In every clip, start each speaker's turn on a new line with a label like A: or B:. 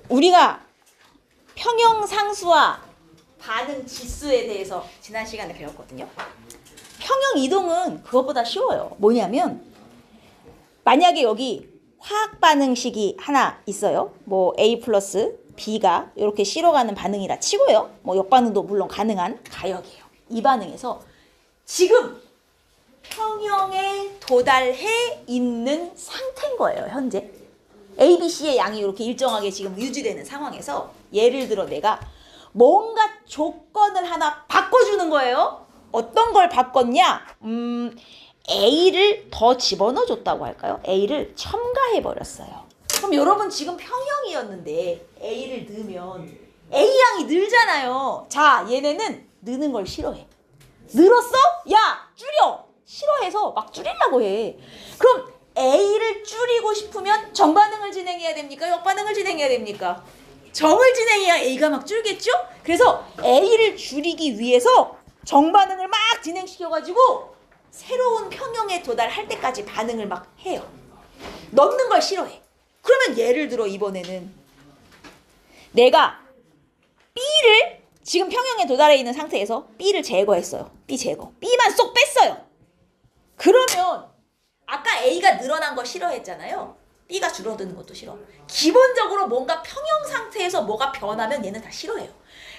A: 우리가 평형상수와 반응 지수에 대해서 지난 시간에 배웠거든요. 평형 이동은 그것보다 쉬워요. 뭐냐면 만약에 여기 화학 반응식이 하나 있어요. 뭐 A 플러스 B가 이렇게 C로 가는 반응이라 치고요. 뭐 역반응도 물론 가능한 가역이에요. 이 반응에서 지금 평형에 도달해 있는 상태인 거예요. 현재. A, B, C의 양이 이렇게 일정하게 지금 유지되는 상황에서 예를 들어 내가 뭔가 조건을 하나 바꿔주는 거예요. 어떤 걸 바꿨냐? A를 더 집어넣어줬다고 할까요? A를 첨가해버렸어요. 그럼 여러분 지금 평형이었는데 A를 넣으면 A양이 늘잖아요. 자, 얘네는 느는 걸 싫어해. 늘었어? 야, 줄여! 싫어해서 막 줄이려고 해. 그럼 A를 줄이고 싶으면 정반응을 진행해야 됩니까? 역반응을 진행해야 됩니까? 정을 진행해야 A가 막 줄겠죠? 그래서 A를 줄이기 위해서 정반응을 막 진행시켜가지고 새로운 평형에 도달할 때까지 반응을 막 해요. 넣는 걸 싫어해. 그러면 예를 들어 이번에는 내가 B를 지금 평형에 도달해 있는 상태에서 B를 제거했어요. B 제거. B만 쏙 뺐어요. 그러면 아까 A가 늘어난 거 싫어했잖아요. B가 줄어드는 것도 싫어. 기본적으로 뭔가 평형 상태에서 뭐가 변하면 얘는 다 싫어해요.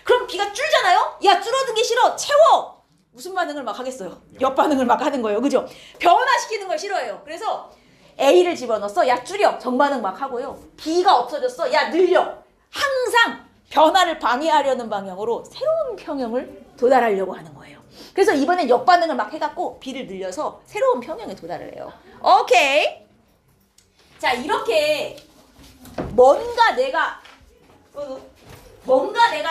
A: 그럼 B가 줄잖아요? 야, 줄어든 게 싫어. 채워! 무슨 반응을 막 하겠어요? 역반응을 막 하는 거예요. 그죠? 변화시키는 걸 싫어해요. 그래서 A를 집어넣었어. 야, 줄여. 정반응 막 하고요. B가 없어졌어. 야, 늘려. 항상 변화를 방해하려는 방향으로 새로운 평형을 도달하려고 하는 거예요. 그래서 이번엔 역반응을 막 해갖고 B를 늘려서 새로운 평형에 도달을 해요. 오케이. 자, 이렇게 뭔가 내가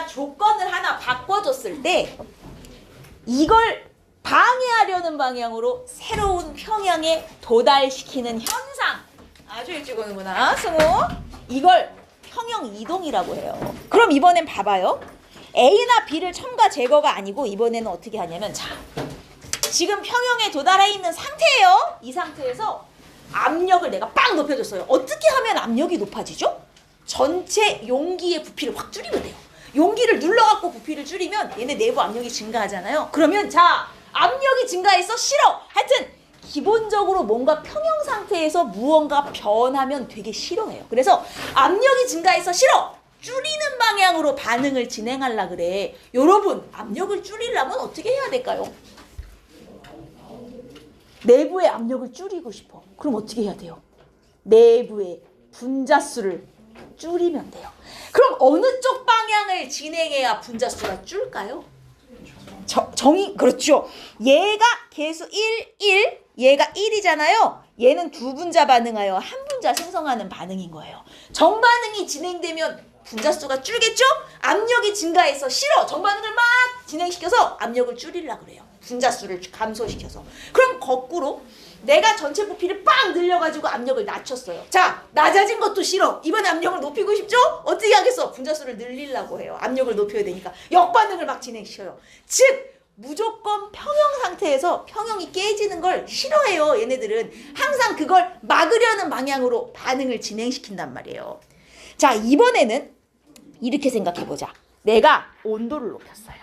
A: 조건을 하나 바꿔줬을 때 이걸 방해하려는 방향으로 새로운 평형에 도달시키는 현상. 아주 일찍 오는구나. 승우. 이걸 평형 이동이라고 해요. 그럼 이번엔 봐봐요. A나 B를 첨가 제거가 아니고 이번에는 어떻게 하냐면 자, 지금 평형에 도달해 있는 상태예요. 이 상태에서 압력을 내가 빵 높여줬어요. 어떻게 하면 압력이 높아지죠? 전체 용기의 부피를 확 줄이면 돼요. 용기를 눌러갖고 부피를 줄이면 얘네 내부 압력이 증가하잖아요. 그러면 자, 압력이 증가해서 싫어. 하여튼 기본적으로 뭔가 평형 상태에서 무언가 변하면 되게 싫어해요. 그래서 압력이 증가해서 싫어. 줄이는 방향으로 반응을 진행하려 그래. 여러분, 압력을 줄이려면 어떻게 해야 될까요? 내부의 압력을 줄이고 싶어. 그럼 어떻게 해야 돼요? 내부의 분자수를 줄이면 돼요. 그럼 어느 쪽 방향을 진행해야 분자수가 줄까요? 그렇죠. 얘가 계수 1, 1, 얘가 1이잖아요. 얘는 두 분자 반응하여 한 분자 생성하는 반응인 거예요. 정반응이 진행되면 분자수가 줄겠죠? 압력이 증가해서 싫어. 정반응을 막 진행시켜서 압력을 줄이려고 그래요. 분자수를 감소시켜서. 그럼 거꾸로 내가 전체 부피를 빵 늘려가지고 압력을 낮췄어요. 자, 낮아진 것도 싫어. 이번에 압력을 높이고 싶죠? 어떻게 하겠어? 분자수를 늘리려고 해요. 압력을 높여야 되니까. 역반응을 막 진행시켜요. 즉 무조건 평형 상태에서 평형이 깨지는 걸 싫어해요. 얘네들은 항상 그걸 막으려는 방향으로 반응을 진행시킨단 말이에요. 자, 이번에는 이렇게 생각해보자. 내가 온도를 높였어요.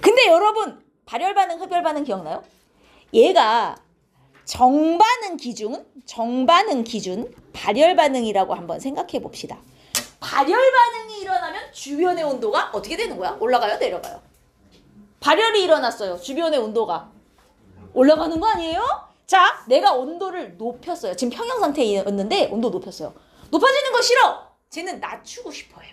A: 근데 여러분 발열반응, 흡열반응 기억나요? 얘가 정반응 기준, 발열반응이라고 한번 생각해 봅시다. 발열반응이 일어나면 주변의 온도가 어떻게 되는 거야? 올라가요? 내려가요? 발열이 일어났어요. 주변의 온도가 올라가는 거 아니에요? 자, 내가 온도를 높였어요. 지금 평형 상태였는데 온도 높였어요. 높아지는 거 싫어. 쟤는 낮추고 싶어요.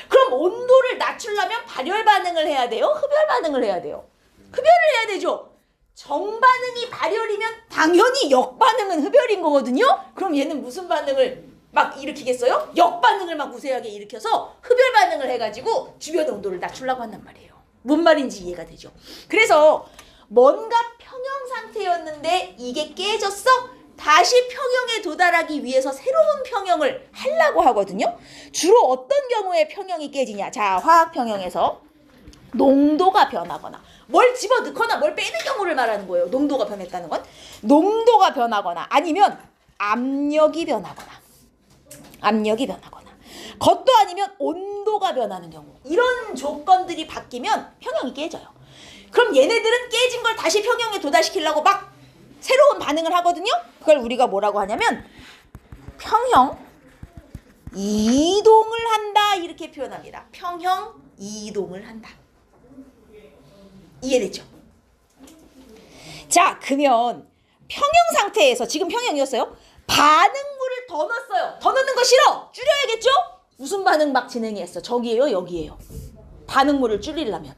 A: 그럼 온도를 낮추려면 발열 반응을 해야 돼요? 흡열 반응을 해야 돼요? 흡열을 해야 되죠. 정반응이 발열이면 당연히 역반응은 흡열인 거거든요. 그럼 얘는 무슨 반응을 막 일으키겠어요? 역반응을 막 우세하게 일으켜서 흡열 반응을 해가지고 주변 온도를 낮추려고 한단 말이에요. 뭔 말인지 이해가 되죠. 그래서 뭔가 평형 상태였는데 이게 깨졌어? 다시 평형에 도달하기 위해서 새로운 평형을 하려고 하거든요. 주로 어떤 경우에 평형이 깨지냐? 자, 화학 평형에서 농도가 변하거나 뭘 집어넣거나 뭘 빼는 경우를 말하는 거예요. 농도가 변했다는 건 농도가 변하거나 아니면 압력이 변하거나 겉도 아니면 온도가 변하는 경우. 이런 조건들이 바뀌면 평형이 깨져요. 그럼 얘네들은 깨진 걸 다시 평형에 도달시키려고 막 새로운 반응을 하거든요. 그걸 우리가 뭐라고 하냐면 평형 이동을 한다 이렇게 표현합니다. 평형 이동을 한다. 이해됐죠? 자, 그러면 평형 상태에서 지금 평형이었어요. 반응물을 더 넣었어요. 더 넣는 거 싫어. 줄여야겠죠? 무슨 반응 막 진행했어? 저기예요, 여기예요. 반응물을 줄이려면.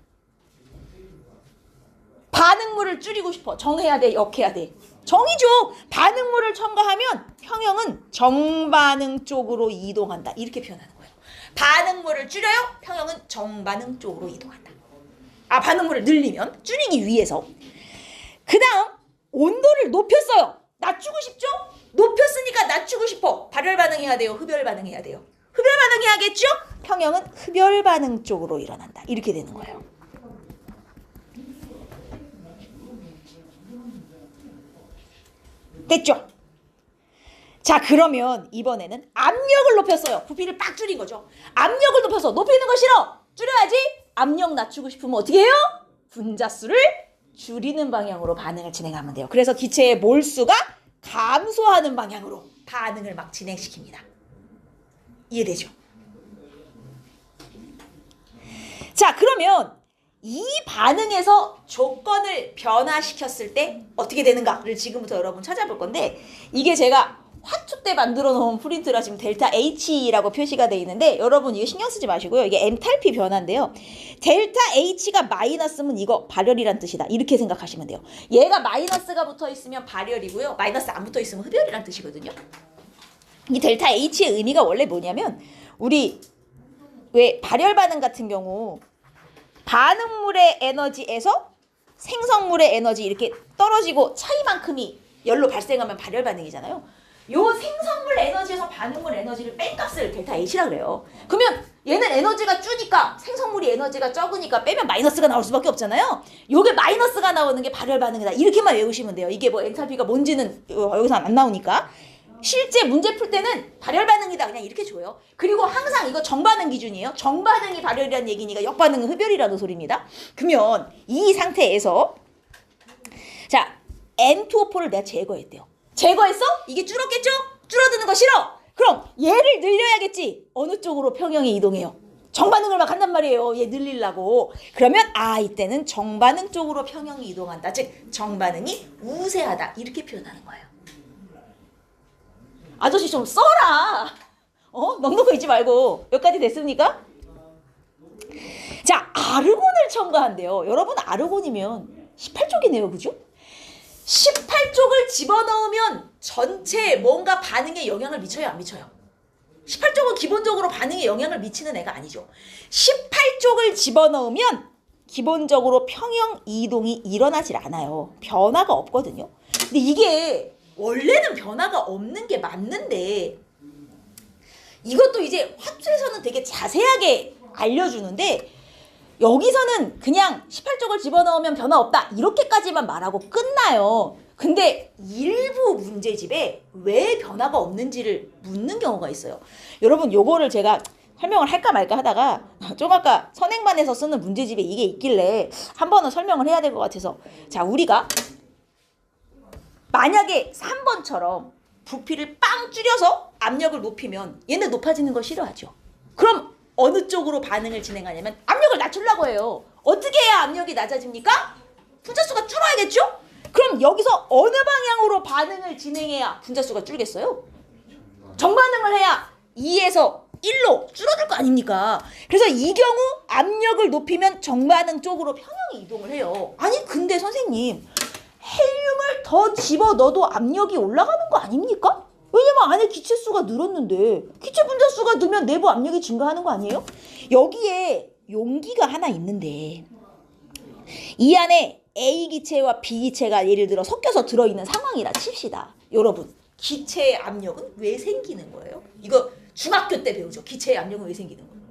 A: 반응물을 줄이고 싶어. 정해야 돼, 역해야 돼. 정이죠. 반응물을 첨가하면 평형은 정반응 쪽으로 이동한다. 이렇게 표현하는 거예요. 반응물을 줄여요. 평형은 정반응 쪽으로 이동한다. 아, 반응물을 늘리면 줄이기 위해서. 그 다음 온도를 높였어요. 낮추고 싶죠? 높였으니까 낮추고 싶어. 발열 반응해야 돼요? 흡열 반응해야 돼요? 흡열 반응해야겠죠? 평형은 흡열 반응 쪽으로 일어난다. 이렇게 되는 거예요. 됐죠? 자, 그러면 이번에는 압력을 높였어요. 부피를 빡 줄인 거죠. 압력을 높여서 높이는 거 싫어. 줄여야지. 압력 낮추고 싶으면 어떻게 해요? 분자수를 줄이는 방향으로 반응을 진행하면 돼요. 그래서 기체의 몰수가 감소하는 방향으로 반응을 막 진행시킵니다. 이해되죠? 자, 그러면 이 반응에서 조건을 변화시켰을 때 어떻게 되는가를 지금부터 여러분 찾아볼 건데, 이게 제가 화초 때 만들어 놓은 프린트라 지금 델타 H라고 표시가 되어 있는데, 여러분 이거 신경 쓰지 마시고요. 이게 엔탈피 변화인데요. 델타 H가 마이너스면 이거 발열이란 뜻이다. 이렇게 생각하시면 돼요. 얘가 마이너스가 붙어 있으면 발열이고요. 마이너스 안 붙어 있으면 흡열이란 뜻이거든요. 이 델타 H의 의미가 원래 뭐냐면, 우리 왜 발열 반응 같은 경우 반응물의 에너지에서 생성물의 에너지 이렇게 떨어지고 차이만큼이 열로 발생하면 발열 반응이잖아요. 요 생성물 에너지에서 반응물 에너지를 뺀 값을 델타 H라 그래요. 그러면 얘는 에너지가 줄니까 생성물이 에너지가 적으니까 빼면 마이너스가 나올 수밖에 없잖아요. 요게 마이너스가 나오는 게 발열 반응이다. 이렇게만 외우시면 돼요. 이게 뭐 엔탈피가 뭔지는 여기서 안 나오니까. 실제 문제 풀 때는 발열 반응이다 그냥 이렇게 줘요. 그리고 항상 이거 정반응 기준이에요. 정반응이 발열이라는 얘기니까 역반응은 흡열이라는 소리입니다. 그러면 이 상태에서 자, N2O4를 내가 제거했대요. 제거했어? 이게 줄었겠죠? 줄어드는 거 싫어. 그럼 얘를 늘려야겠지. 어느 쪽으로 평형이 이동해요? 정반응을 막 한단 말이에요. 얘 늘리려고. 그러면 이때는 정반응 쪽으로 평형이 이동한다. 즉 정반응이 우세하다. 이렇게 표현하는 거예요. 아저씨 좀 써라. 넉넉히 있지 말고. 여기까지 됐습니까? 자, 아르곤을 첨가한대요. 여러분 아르곤이면 18쪽이네요. 그죠? 18쪽을 집어넣으면 전체 뭔가 반응에 영향을 미쳐요? 안 미쳐요? 18쪽은 기본적으로 반응에 영향을 미치는 애가 아니죠. 18쪽을 집어넣으면 기본적으로 평형 이동이 일어나질 않아요. 변화가 없거든요. 근데 이게 원래는 변화가 없는 게 맞는데, 이것도 이제 화투에서는 되게 자세하게 알려주는데, 여기서는 그냥 18쪽을 집어넣으면 변화 없다 이렇게까지만 말하고 끝나요. 근데 일부 문제집에 왜 변화가 없는지를 묻는 경우가 있어요. 여러분 요거를 제가 설명을 할까 말까 하다가 좀 아까 선행반에서 쓰는 문제집에 이게 있길래 한 번은 설명을 해야 될 것 같아서, 자, 우리가 만약에 3번처럼 부피를 빵 줄여서 압력을 높이면 얘네 높아지는 걸 싫어하죠. 그럼 어느 쪽으로 반응을 진행하냐면 압력을 낮추려고 해요. 어떻게 해야 압력이 낮아집니까? 분자수가 줄어야겠죠? 그럼 여기서 어느 방향으로 반응을 진행해야 분자수가 줄겠어요? 정반응을 해야 2에서 1로 줄어들 거 아닙니까? 그래서 이 경우 압력을 높이면 정반응 쪽으로 평형이 이동을 해요. 아니 근데 선생님, 헬륨을 더 집어넣어도 압력이 올라가는 거 아닙니까? 왜냐면 안에 기체수가 늘었는데 기체 분자수가 늘면 내부 압력이 증가하는 거 아니에요? 여기에 용기가 하나 있는데 이 안에 A 기체와 B 기체가 예를 들어 섞여서 들어있는 상황이라 칩시다. 여러분, 기체의 압력은 왜 생기는 거예요? 이거 중학교 때 배우죠. 기체의 압력은 왜 생기는 거예요?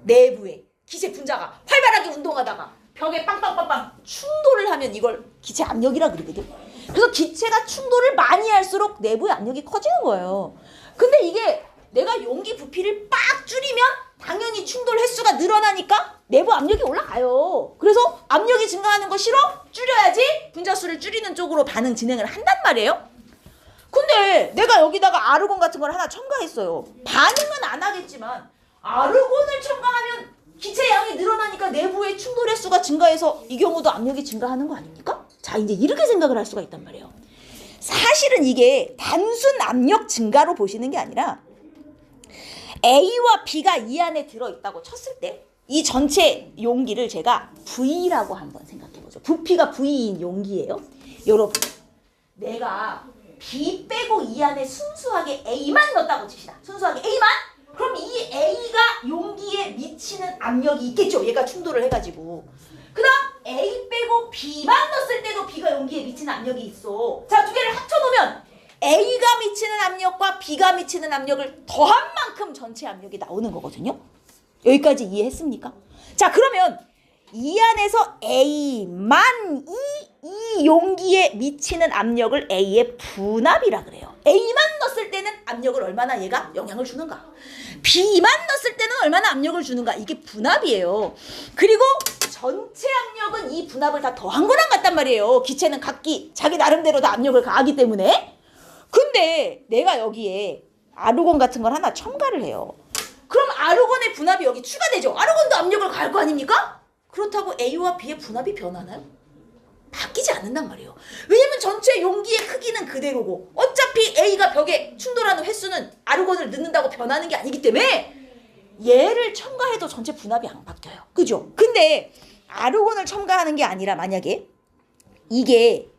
A: 내부에 기체 분자가 활발하게 운동하다가 벽에 빵빵빵빵 충돌을 하면 이걸 기체 압력이라 그러거든. 그래서 기체가 충돌을 많이 할수록 내부의 압력이 커지는 거예요. 근데 이게 내가 용기 부피를 빡 줄이면 당연히 충돌 횟수가 늘어나니까 내부 압력이 올라가요. 그래서 압력이 증가하는 거 싫어? 줄여야지 분자수를 줄이는 쪽으로 반응 진행을 한단 말이에요. 근데 내가 여기다가 아르곤 같은 걸 하나 첨가했어요. 반응은 안 하겠지만 아르곤을 첨가하면 기체 양이 늘어나니까 내부의 충돌 횟수가 증가해서 이 경우도 압력이 증가하는 거 아닙니까? 자, 이제 이렇게 생각을 할 수가 있단 말이에요. 사실은 이게 단순 압력 증가로 보시는 게 아니라 A와 B가 이 안에 들어있다고 쳤을 때 이 전체 용기를 제가 V라고 한번 생각해보죠. 부피가 V인 용기예요. 여러분, 내가 B 빼고 이 안에 순수하게 A만 넣었다고 칩시다. 순수하게 A만? 그럼 이 A가 용기에 미치는 압력이 있겠죠. 얘가 충돌을 해가지고. 그 다음 A 빼고 B만 넣었을 때도 B가 용기에 미치는 압력이 있어. 자, 두 개를 합쳐놓으면 A가 미치는 압력과 B가 미치는 압력을 더한 만큼 전체 압력이 나오는 거거든요. 여기까지 이해했습니까? 자, 그러면 이 안에서 A만 이 용기에 미치는 압력을 A의 분압이라 그래요. A만 넣었을 때는 압력을 얼마나 얘가 영향을 주는가? B만 넣었을 때는 얼마나 압력을 주는가? 이게 분압이에요. 그리고 전체 압력은 이 분압을 다 더한 거랑 같단 말이에요. 기체는 각기 자기 나름대로 다 압력을 가하기 때문에. 근데 내가 여기에 아르곤 같은 걸 하나 첨가를 해요. 그럼 아르곤의 분압이 여기 추가되죠. 아르곤도 압력을 가할 거 아닙니까? 그렇다고 A와 B의 분압이 변하나요? 바뀌지 않는단 말이에요. 왜냐면 전체 용기의 크기는 그대로고 어차피 A가 벽에 충돌하는 횟수는 아르곤을 넣는다고 변하는 게 아니기 때문에 얘를 첨가해도 전체 분압이 안 바뀌어요. 그죠? 근데 아르곤을 첨가하는 게 아니라 만약에 이게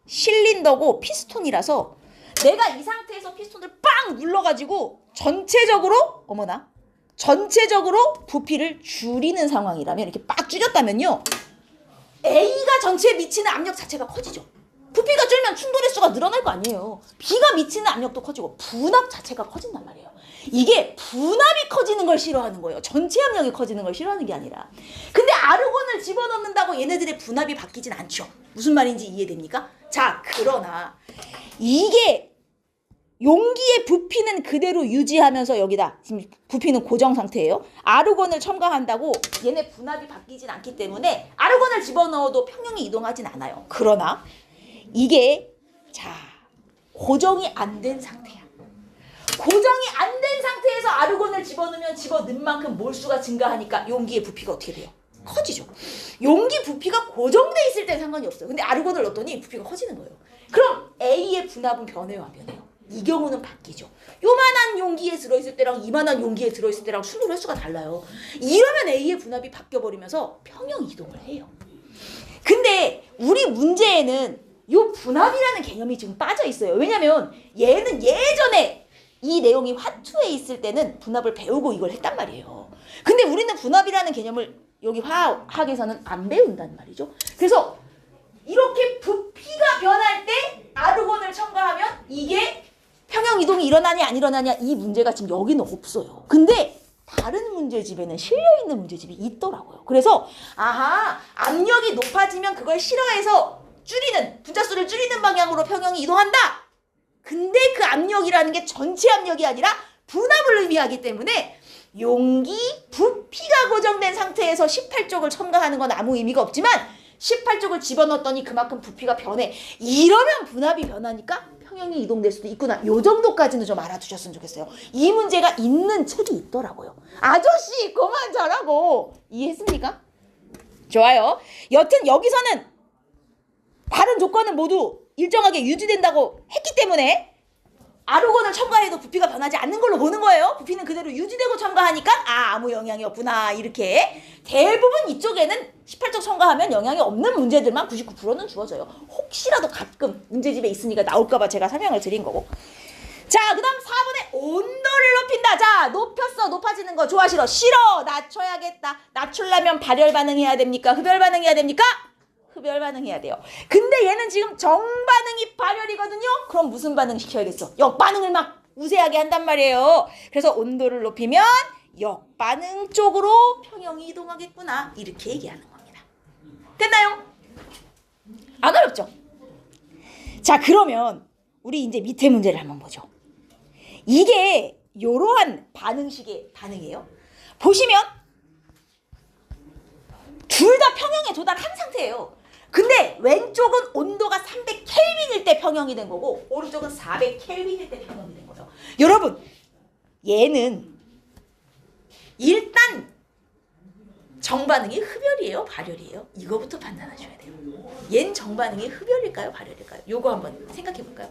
A: 실린더고 피스톤이라서 내가 이 상태에서 피스톤을 빵 눌러가지고 전체적으로 부피를 줄이는 상황이라면 이렇게 빡 줄였다면요. A가 전체에 미치는 압력 자체가 커지죠. 부피가 줄면 충돌 횟수가 늘어날 거 아니에요. B가 미치는 압력도 커지고 분압 자체가 커진단 말이에요. 이게 분압이 커지는 걸 싫어하는 거예요. 전체 압력이 커지는 걸 싫어하는 게 아니라. 근데 아르곤을 집어넣는다고 얘네들의 분압이 바뀌진 않죠. 무슨 말인지 이해됩니까? 자, 그러나 이게 용기의 부피는 그대로 유지하면서 여기다 지금 부피는 고정 상태예요. 아르곤을 첨가한다고 얘네 분압이 바뀌진 않기 때문에 아르곤을 집어넣어도 평형이 이동하진 않아요. 그러나 이게 자 고정이 안 된 상태야. 고정이 안 된 상태에서 아르곤을 집어넣으면 집어넣은 만큼 몰수가 증가하니까 용기의 부피가 어떻게 돼요? 커지죠. 용기 부피가 고정돼 있을 땐 상관이 없어요. 근데 아르곤을 넣었더니 부피가 커지는 거예요. 그럼 A의 분압은 변해요, 안 변해요? 이 경우는 바뀌죠. 요만한 용기에 들어있을 때랑 이만한 용기에 들어있을 때랑 충돌 횟수가 달라요. 이러면 A의 분압이 바뀌어버리면서 평형 이동을 해요. 근데 우리 문제에는 요 분압이라는 개념이 지금 빠져 있어요. 왜냐면 얘는 예전에 이 내용이 화투에 있을 때는 분압을 배우고 이걸 했단 말이에요. 근데 우리는 분압이라는 개념을 여기 화학에서는 안 배운단 말이죠. 그래서 이렇게 부피가 변할 때 아르곤을 첨가하면 이게 평형 이동이 일어나냐 안 일어나냐 이 문제가 지금 여기는 없어요. 근데 다른 문제집에는 실려있는 문제집이 있더라고요. 그래서 아하 압력이 높아지면 그걸 싫어해서 분자수를 줄이는 방향으로 평형이 이동한다. 근데 그 압력이라는 게 전체 압력이 아니라 분압을 의미하기 때문에 용기 부피가 고정된 상태에서 18쪽을 첨가하는 건 아무 의미가 없지만 18쪽을 집어넣었더니 그만큼 부피가 변해. 이러면 분압이 변하니까 평형이 이동될 수도 있구나. 요 정도까지는 좀 알아두셨으면 좋겠어요. 이 문제가 있는 책이 있더라고요. 아저씨 그만 잘하고. 이해했습니까? 좋아요. 여튼 여기서는 다른 조건은 모두 일정하게 유지된다고 했기 때문에 아르곤을 첨가해도 부피가 변하지 않는 걸로 보는 거예요. 부피는 그대로 유지되고 첨가하니까 아무 영향이 없구나. 이렇게 대부분 이쪽에는 18쪽 첨가하면 영향이 없는 문제들만 99%는 주어져요. 혹시라도 가끔 문제집에 있으니까 나올까봐 제가 설명을 드린 거고. 자, 그 다음 4번에 온도를 높인다. 자, 높였어. 높아지는 거 좋아 싫어? 싫어. 낮춰야겠다. 낮추려면 발열 반응해야 됩니까? 흡열 반응해야 됩니까? 흡열 반응해야 돼요. 근데 얘는 지금 정반응이 발열이거든요. 그럼 무슨 반응 시켜야겠어? 역반응을 막 우세하게 한단 말이에요. 그래서 온도를 높이면 역반응 쪽으로 평형이 이동하겠구나. 이렇게 얘기하는 겁니다. 됐나요? 안 어렵죠? 자, 그러면 우리 이제 밑에 문제를 한번 보죠. 이게 이러한 반응식의 반응이에요. 보시면 둘 다 평형에 도달한 상태예요. 근데 왼쪽은 온도가 300켈빈일 때 평형이 된 거고 오른쪽은 400켈빈일 때 평형이 된 거죠. 여러분, 얘는 일단 정반응이 흡열이에요, 발열이에요? 이거부터 판단하셔야 돼요. 얜 정반응이 흡열일까요, 발열일까요? 요거 한번 생각해 볼까요?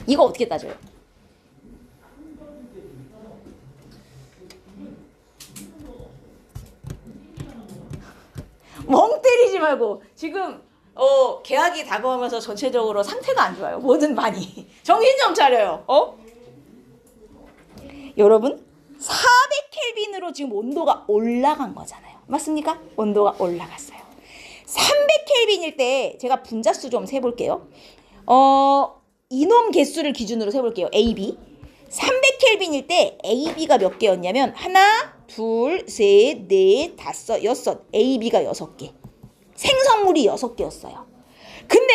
A: 이거 어떻게 따져요? 멍 때리지 말고 지금 개학이 다가오면서 전체적으로 상태가 안 좋아요. 뭐든 많이 정신 좀 차려요. 여러분 400켈빈으로 지금 온도가 올라간 거잖아요. 맞습니까? 온도가 올라갔어요. 300켈빈일 때 제가 분자수 좀 세볼게요. 이놈 개수를 기준으로 세볼게요. AB 300켈빈일 때 AB가 몇 개였냐면 하나, 둘, 셋, 넷, 다섯, 여섯. AB가 6개. 생성물이 6개였어요. 근데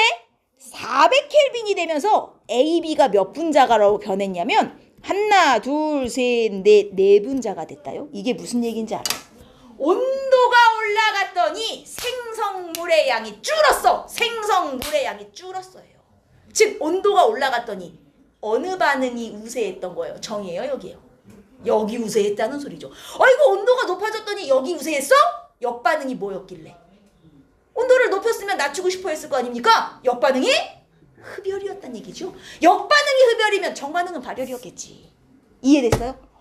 A: 400켈빈이 되면서 AB가 몇 분자가라고 변했냐면 하나, 둘, 셋, 넷, 4분자가 됐다요. 이게 무슨 얘기인지 알아요? 온도가 올라갔더니 생성물의 양이 줄었어. 생성물의 양이 줄었어요. 즉 온도가 올라갔더니 어느 반응이 우세했던 거예요? 정이에요, 여기에요? 여기 우세했다는 소리죠. 이거 온도가 높아졌더니 여기 우세했어? 역반응이 뭐였길래? 온도를 높였으면 낮추고 싶어 했을 거 아닙니까? 역반응이 흡열이었단 얘기죠. 역반응이 흡열이면 정반응은 발열이었겠지. 이해됐어요?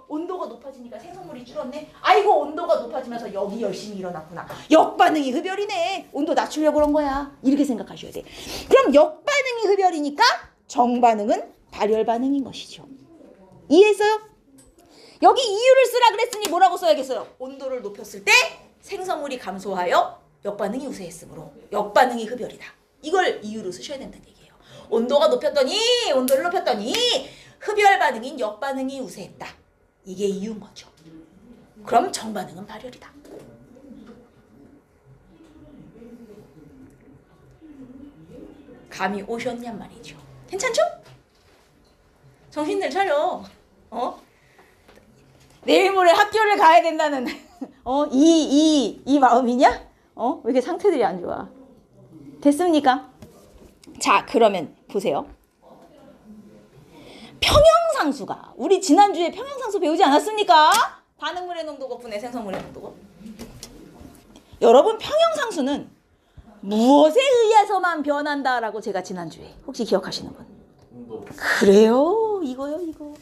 A: 온도가 높아지니까 생성물이 줄었네. 아이고 온도가 높아지면서 여기 열심히 일어났구나. 역반응이 흡열이네. 온도 낮추려고 그런 거야. 이렇게 생각하셔야 돼. 그럼 역반응이 흡열이니까 정반응은 발열 반응인 것이죠. 이해했어요? 여기 이유를 쓰라 그랬으니 뭐라고 써야겠어요? 온도를 높였을 때 생성물이 감소하여 역반응이 우세했으므로 역반응이 흡열이다. 이걸 이유로 쓰셔야 된다는 얘기예요. 온도를 높였더니 흡열 반응인 역반응이 우세했다. 이게 이유인 거죠. 그럼 정반응은 발열이다. 감이 오셨냔 말이죠. 괜찮죠? 정신들 차려. 내일 모레 학교를 가야 된다는 이 마음이냐? 왜 이렇게 상태들이 안 좋아? 됐습니까? 자, 그러면 보세요. 평형상수가 우리 지난주에 평형상수 배우지 않았습니까? 반응물의 농도곱 분의 생성물의 농도곱. 여러분 평형상수는 무엇에 의해서만 변한다라고 제가 지난주에 혹시 기억하시는 분?
B: 온도.
A: 그래요? 이거요 이거.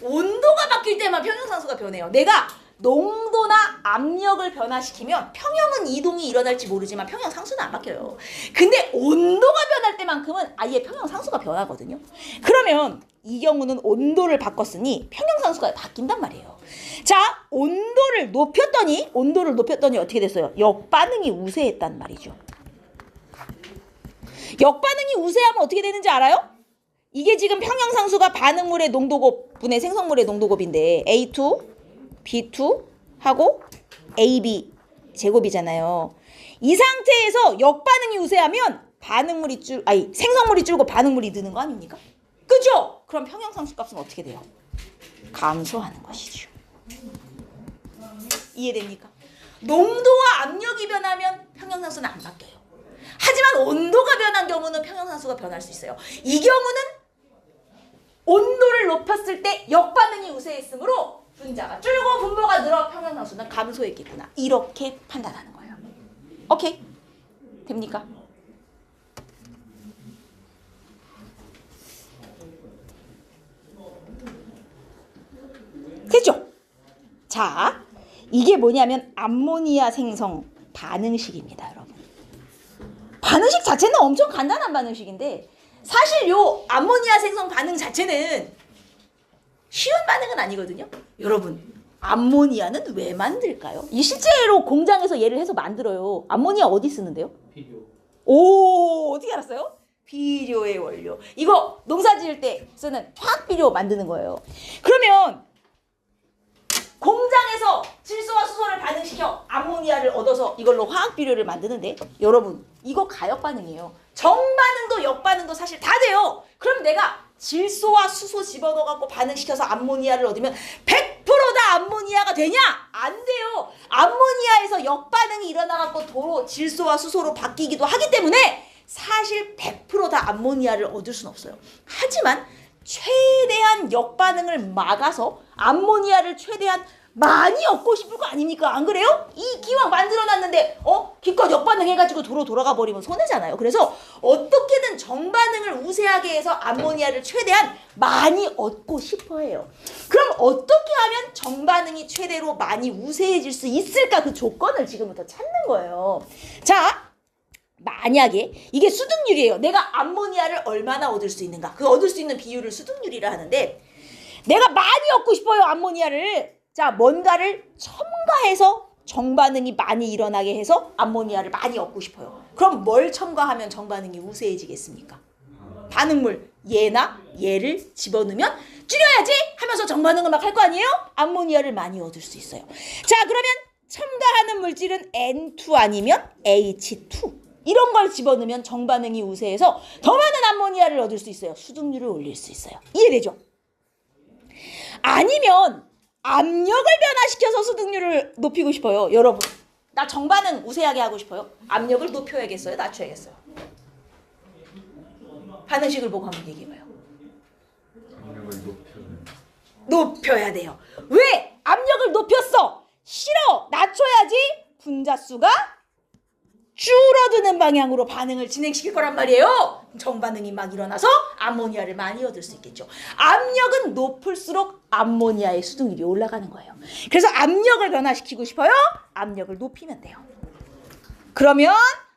A: 온도가 바뀔 때만 평형상수가 변해요. 내가 농도나 압력을 변화시키면 평형은 이동이 일어날지 모르지만 평형상수는 안 바뀌어요. 근데 온도가 변할 때만큼은 아예 평형상수가 변하거든요. 그러면 이 경우는 온도를 바꿨으니 평형상수가 바뀐단 말이에요. 자, 온도를 높였더니 어떻게 됐어요? 역반응이 우세했단 말이죠. 역반응이 우세하면 어떻게 되는지 알아요? 이게 지금 평형상수가 반응물의 농도곱 분의 생성물의 농도곱인데 A2, B2 하고 AB 제곱이잖아요. 이 상태에서 역반응이 우세하면 생성물이 줄고 반응물이 느는 거 아닙니까? 그죠? 그럼 평형상수 값은 어떻게 돼요? 감소하는 것이죠. 이해됩니까? 농도와 압력이 변하면 평형상수는 안 바뀌어요. 하지만 온도가 변한 경우는 평형상수가 변할 수 있어요. 이 경우는 온도를 높였을 때 역반응이 우세했으므로 분자가 줄고 분모가 늘어 평형상수는 감소했겠구나. 이렇게 판단하는 거예요. 오케이? 됩니까? 됐죠? 자, 이게 뭐냐면 암모니아 생성 반응식입니다, 여러분. 반응식 자체는 엄청 간단한 반응식인데 사실 요 암모니아 생성 반응 자체는 쉬운 반응은 아니거든요. 여러분, 암모니아는 왜 만들까요? 이 실제로 공장에서 얘를 해서 만들어요. 암모니아 어디 쓰는데요?
B: 비료.
A: 오, 어떻게 알았어요? 비료의 원료. 이거 농사 지을 때 쓰는 화학비료 만드는 거예요. 그러면 공장에서 질소와 수소를 반응시켜 암모니아를 얻어서 이걸로 화학비료를 만드는데 여러분, 이거 가역 반응이에요. 정반응도 역반응도 사실 다 돼요. 그럼 내가 질소와 수소 집어넣어갖고 반응시켜서 암모니아를 얻으면 100%다 암모니아가 되냐? 안 돼요. 암모니아에서 역반응이 일어나갖고 도로 질소와 수소로 바뀌기도 하기 때문에 사실 100%다 암모니아를 얻을 수는 없어요. 하지만 최대한 역반응을 막아서 암모니아를 최대한 많이 얻고 싶을 거 아닙니까? 안 그래요? 이 기왕 만들어놨는데 기껏 역반응해가지고 도로 돌아가 버리면 손해잖아요. 그래서 어떻게든 정반응을 우세하게 해서 암모니아를 최대한 많이 얻고 싶어 해요. 그럼 어떻게 하면 정반응이 최대로 많이 우세해질 수 있을까? 그 조건을 지금부터 찾는 거예요. 자, 만약에 이게 수득률이에요. 내가 암모니아를 얼마나 얻을 수 있는가? 그 얻을 수 있는 비율을 수득률이라 하는데 내가 많이 얻고 싶어요, 암모니아를. 자, 뭔가를 첨가해서 정반응이 많이 일어나게 해서 암모니아를 많이 얻고 싶어요. 그럼 뭘 첨가하면 정반응이 우세해지겠습니까? 반응물 얘나 얘를 집어넣으면 줄여야지 하면서 정반응을 막 할 거 아니에요? 암모니아를 많이 얻을 수 있어요. 자, 그러면 첨가하는 물질은 N2 아니면 H2 이런 걸 집어넣으면 정반응이 우세해서 더 많은 암모니아를 얻을 수 있어요. 수득률을 올릴 수 있어요. 이해되죠? 아니면 압력을 변화시켜서 수득률을 높이고 싶어요. 여러분, 나 정반응 우세하게 하고 싶어요. 압력을 높여야겠어요? 낮춰야겠어요? 반응식을 보고 한번 얘기해봐요.
B: 압력을
A: 높여야 돼요. 왜? 압력을 높였어. 싫어. 낮춰야지 분자수가 줄어드는 방향으로 반응을 진행시킬 거란 말이에요. 정반응이 막 일어나서 암모니아를 많이 얻을 수 있겠죠. 압력은 높을수록 암모니아의 수득률이 올라가는 거예요. 그래서 압력을 변화시키고 싶어요? 압력을 높이면 돼요. 그러면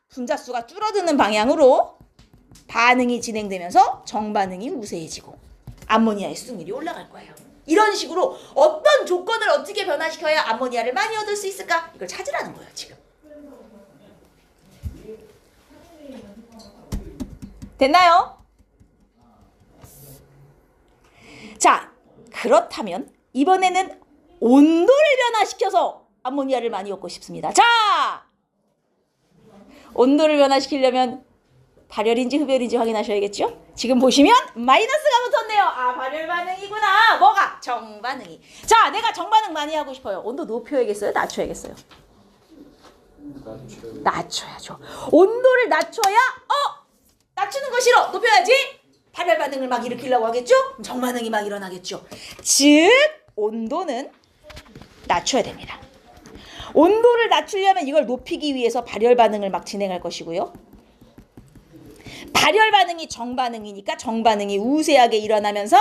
A: 분자수가 줄어드는 방향으로 반응이 진행되면서 정반응이 우세해지고 암모니아의 수득률이 올라갈 거예요. 이런 식으로 어떤 조건을 어떻게 변화시켜야 암모니아를 많이 얻을 수 있을까? 이걸 찾으라는 거예요, 지금. 됐나요? 자, 그렇다면 이번에는 온도를 변화시켜서 암모니아를 많이 얻고 싶습니다. 자, 온도를 변화시키려면 발열인지 흡열인지 확인하셔야겠죠? 지금 보시면 마이너스가 붙었네요. 아, 발열 반응이구나. 뭐가? 정반응이. 자, 내가 정반응 많이 하고 싶어요. 온도 높여야겠어요? 낮춰야겠어요? 낮춰야죠. 온도를 낮춰야 낮추는 거 싫어. 높여야지. 발열 반응을 막 일으키려고 하겠죠? 정반응이 막 일어나겠죠. 즉 온도는 낮춰야 됩니다. 온도를 낮추려면 이걸 높이기 위해서 발열 반응을 막 진행할 것이고요. 발열 반응이 정반응이니까 정반응이 우세하게 일어나면서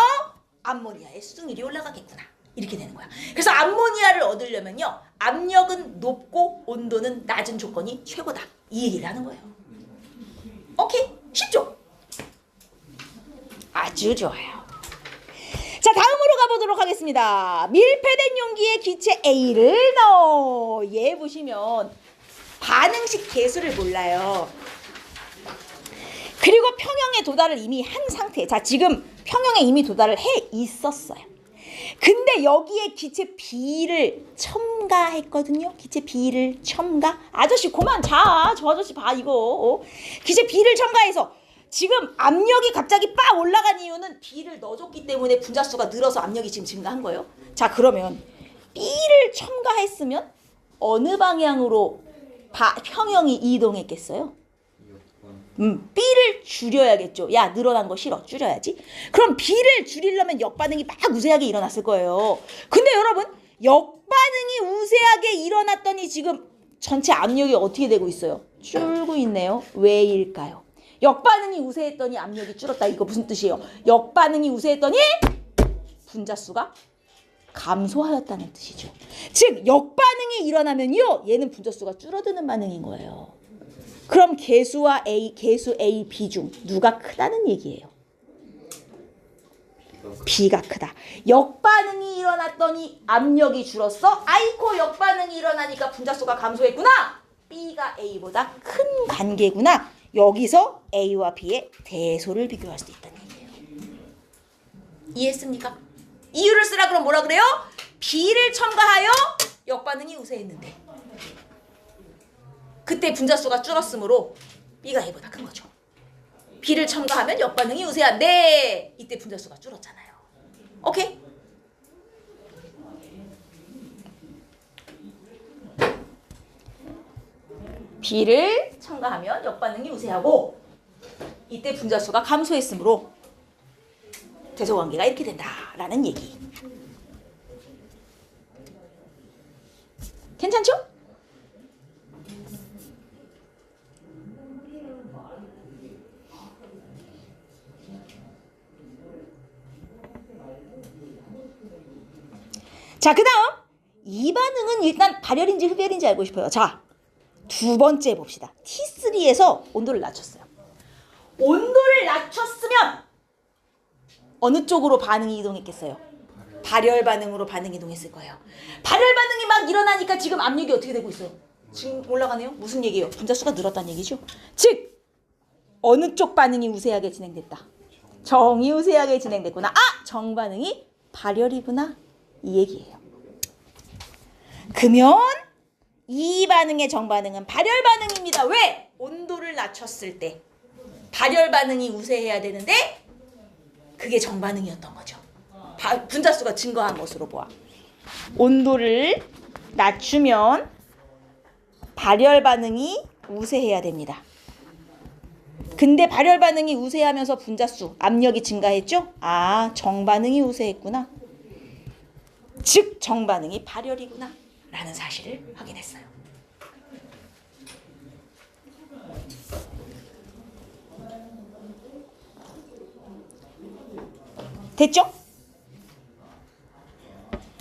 A: 암모니아의 수득률이 올라가겠구나. 이렇게 되는 거야. 그래서 암모니아를 얻으려면요. 압력은 높고 온도는 낮은 조건이 최고다. 이 얘기를 하는 거예요. 오케이? 쉽죠? 아주 좋아요. 자, 다음으로 가보도록 하겠습니다. 밀폐된 용기에 기체 A를 넣어. 얘 보시면 반응식 개수를 몰라요. 그리고 평형에 도달을 이미 한 상태. 자, 지금 평형에 이미 도달을 해 있었어요. 근데 여기에 기체 B를 첨가했거든요. 기체 B를 첨가. 아저씨 그만 자. 저 아저씨 봐 이거. 기체 B를 첨가해서 지금 압력이 갑자기 빡 올라간 이유는 B를 넣어줬기 때문에 분자수가 늘어서 압력이 지금 증가한 거예요. 자, 그러면 B를 첨가했으면 어느 방향으로 평형이 이동했겠어요? B를 줄여야겠죠. 야, 늘어난 거 싫어. 줄여야지. 그럼 B를 줄이려면 역반응이 막 우세하게 일어났을 거예요. 근데 여러분, 역반응이 우세하게 일어났더니 지금 전체 압력이 어떻게 되고 있어요? 줄고 있네요. 왜일까요? 역반응이 우세했더니 압력이 줄었다. 이거 무슨 뜻이에요? 역반응이 우세했더니 분자수가 감소하였다는 뜻이죠. 즉 역반응이 일어나면요, 얘는 분자수가 줄어드는 반응인 거예요. 그럼 개수 A, B 중 누가 크다는 얘기예요? B가 크다. 역반응이 일어났더니 압력이 줄었어. 아이코, 역반응이 일어나니까 분자수가 감소했구나. B가 A보다 큰 관계구나. 여기서 A와 B의 대소를 비교할 수 있다는 얘기예요. 이해했습니까? 이유를 쓰라 그럼 뭐라 그래요? B를 첨가하여 역반응이 우세했는데 그때 분자수가 줄었으므로 B가 A보다 큰 거죠. B를 첨가하면 역반응이 우세한데 이때 분자수가 줄었잖아요. 오케이? B를 첨가하면 역반응이 우세하고 이때 분자수가 감소했으므로 대소관계가 이렇게 된다라는 얘기. 괜찮죠? 자, 그 다음 이 반응은 일단 발열인지 흡열인지 알고 싶어요. 자, 두 번째 봅시다. T3에서 온도를 낮췄어요. 온도를 낮췄으면 어느 쪽으로 반응이 이동했겠어요? 발열 반응으로 반응이 이동했을 거예요. 발열 반응이 막 일어나니까 지금 압력이 어떻게 되고 있어요? 지금 올라가네요? 무슨 얘기예요? 분자수가 늘었다는 얘기죠. 즉 어느 쪽 반응이 우세하게 진행됐다? 정이 우세하게 진행됐구나. 아! 정반응이 발열이구나. 이 얘기예요. 그러면 이 반응의 정반응은 발열 반응입니다. 왜? 온도를 낮췄을 때 발열 반응이 우세해야 되는데 그게 정반응이었던 거죠. 분자수가 증가한 것으로 보아. 온도를 낮추면 발열 반응이 우세해야 됩니다. 근데 발열 반응이 우세하면서 분자수, 압력이 증가했죠? 아, 정반응이 우세했구나. 즉 정반응이 발열이구나 라는 사실을 확인했어요. 됐죠?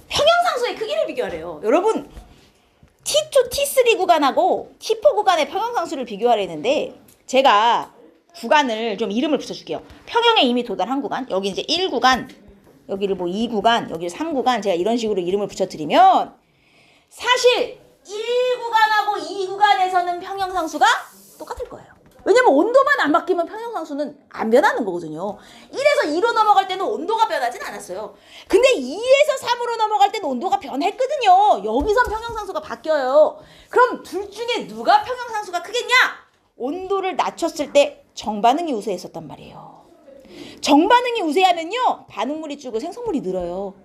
A: 평형상수의 크기를 비교하래요. 여러분 T2, T3 구간하고 T4 구간의 평형상수를 비교하려 했는데 제가 구간을 좀 이름을 붙여줄게요. 평형에 이미 도달한 구간, 여기 이제 1구간, 여기를 뭐 2구간, 여기를 3구간, 제가 이런 식으로 이름을 붙여드리면 사실 1구간하고 2구간에서는 평형상수가 똑같을 거예요. 왜냐면 온도만 안 바뀌면 평형상수는 안 변하는 거거든요. 1에서 2로 넘어갈 때는 온도가 변하진 않았어요. 근데 2에서 3으로 넘어갈 때는 온도가 변했거든요. 여기선 평형상수가 바뀌어요. 그럼 둘 중에 누가 평형상수가 크겠냐? 온도를 낮췄을 때 정반응이 우세했었단 말이에요. 정반응이 우세하면요 반응물이 줄고 생성물이 늘어요.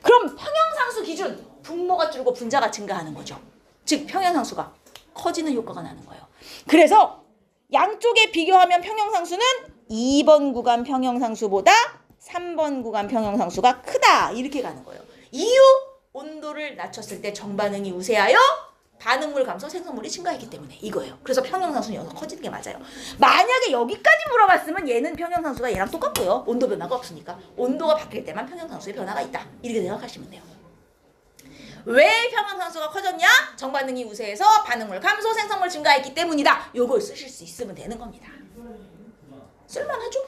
A: 그럼 평형상수 기준 분모가 줄고 분자가 증가하는 거죠. 즉 평형상수가 커지는 효과가 나는 거예요. 그래서 양쪽에 비교하면 평형상수는 2번 구간 평형상수보다 3번 구간 평형상수가 크다 이렇게 가는 거예요. 이유 온도를 낮췄을 때 정반응이 우세하여 반응물 감소 생성물이 증가했기 때문에 이거예요. 그래서 평형상수는 여기서 커지는 게 맞아요. 만약에 여기까지 물어봤으면 얘는 평형상수가 얘랑 똑같고요. 온도 변화가 없으니까 온도가 바뀔 때만 평형상수의 변화가 있다. 이렇게 생각하시면 돼요. 왜 평형상수가 커졌냐? 정반응이 우세해서 반응물 감소 생성물 증가했기 때문이다. 요걸 쓰실 수 있으면 되는 겁니다. 쓸만하죠?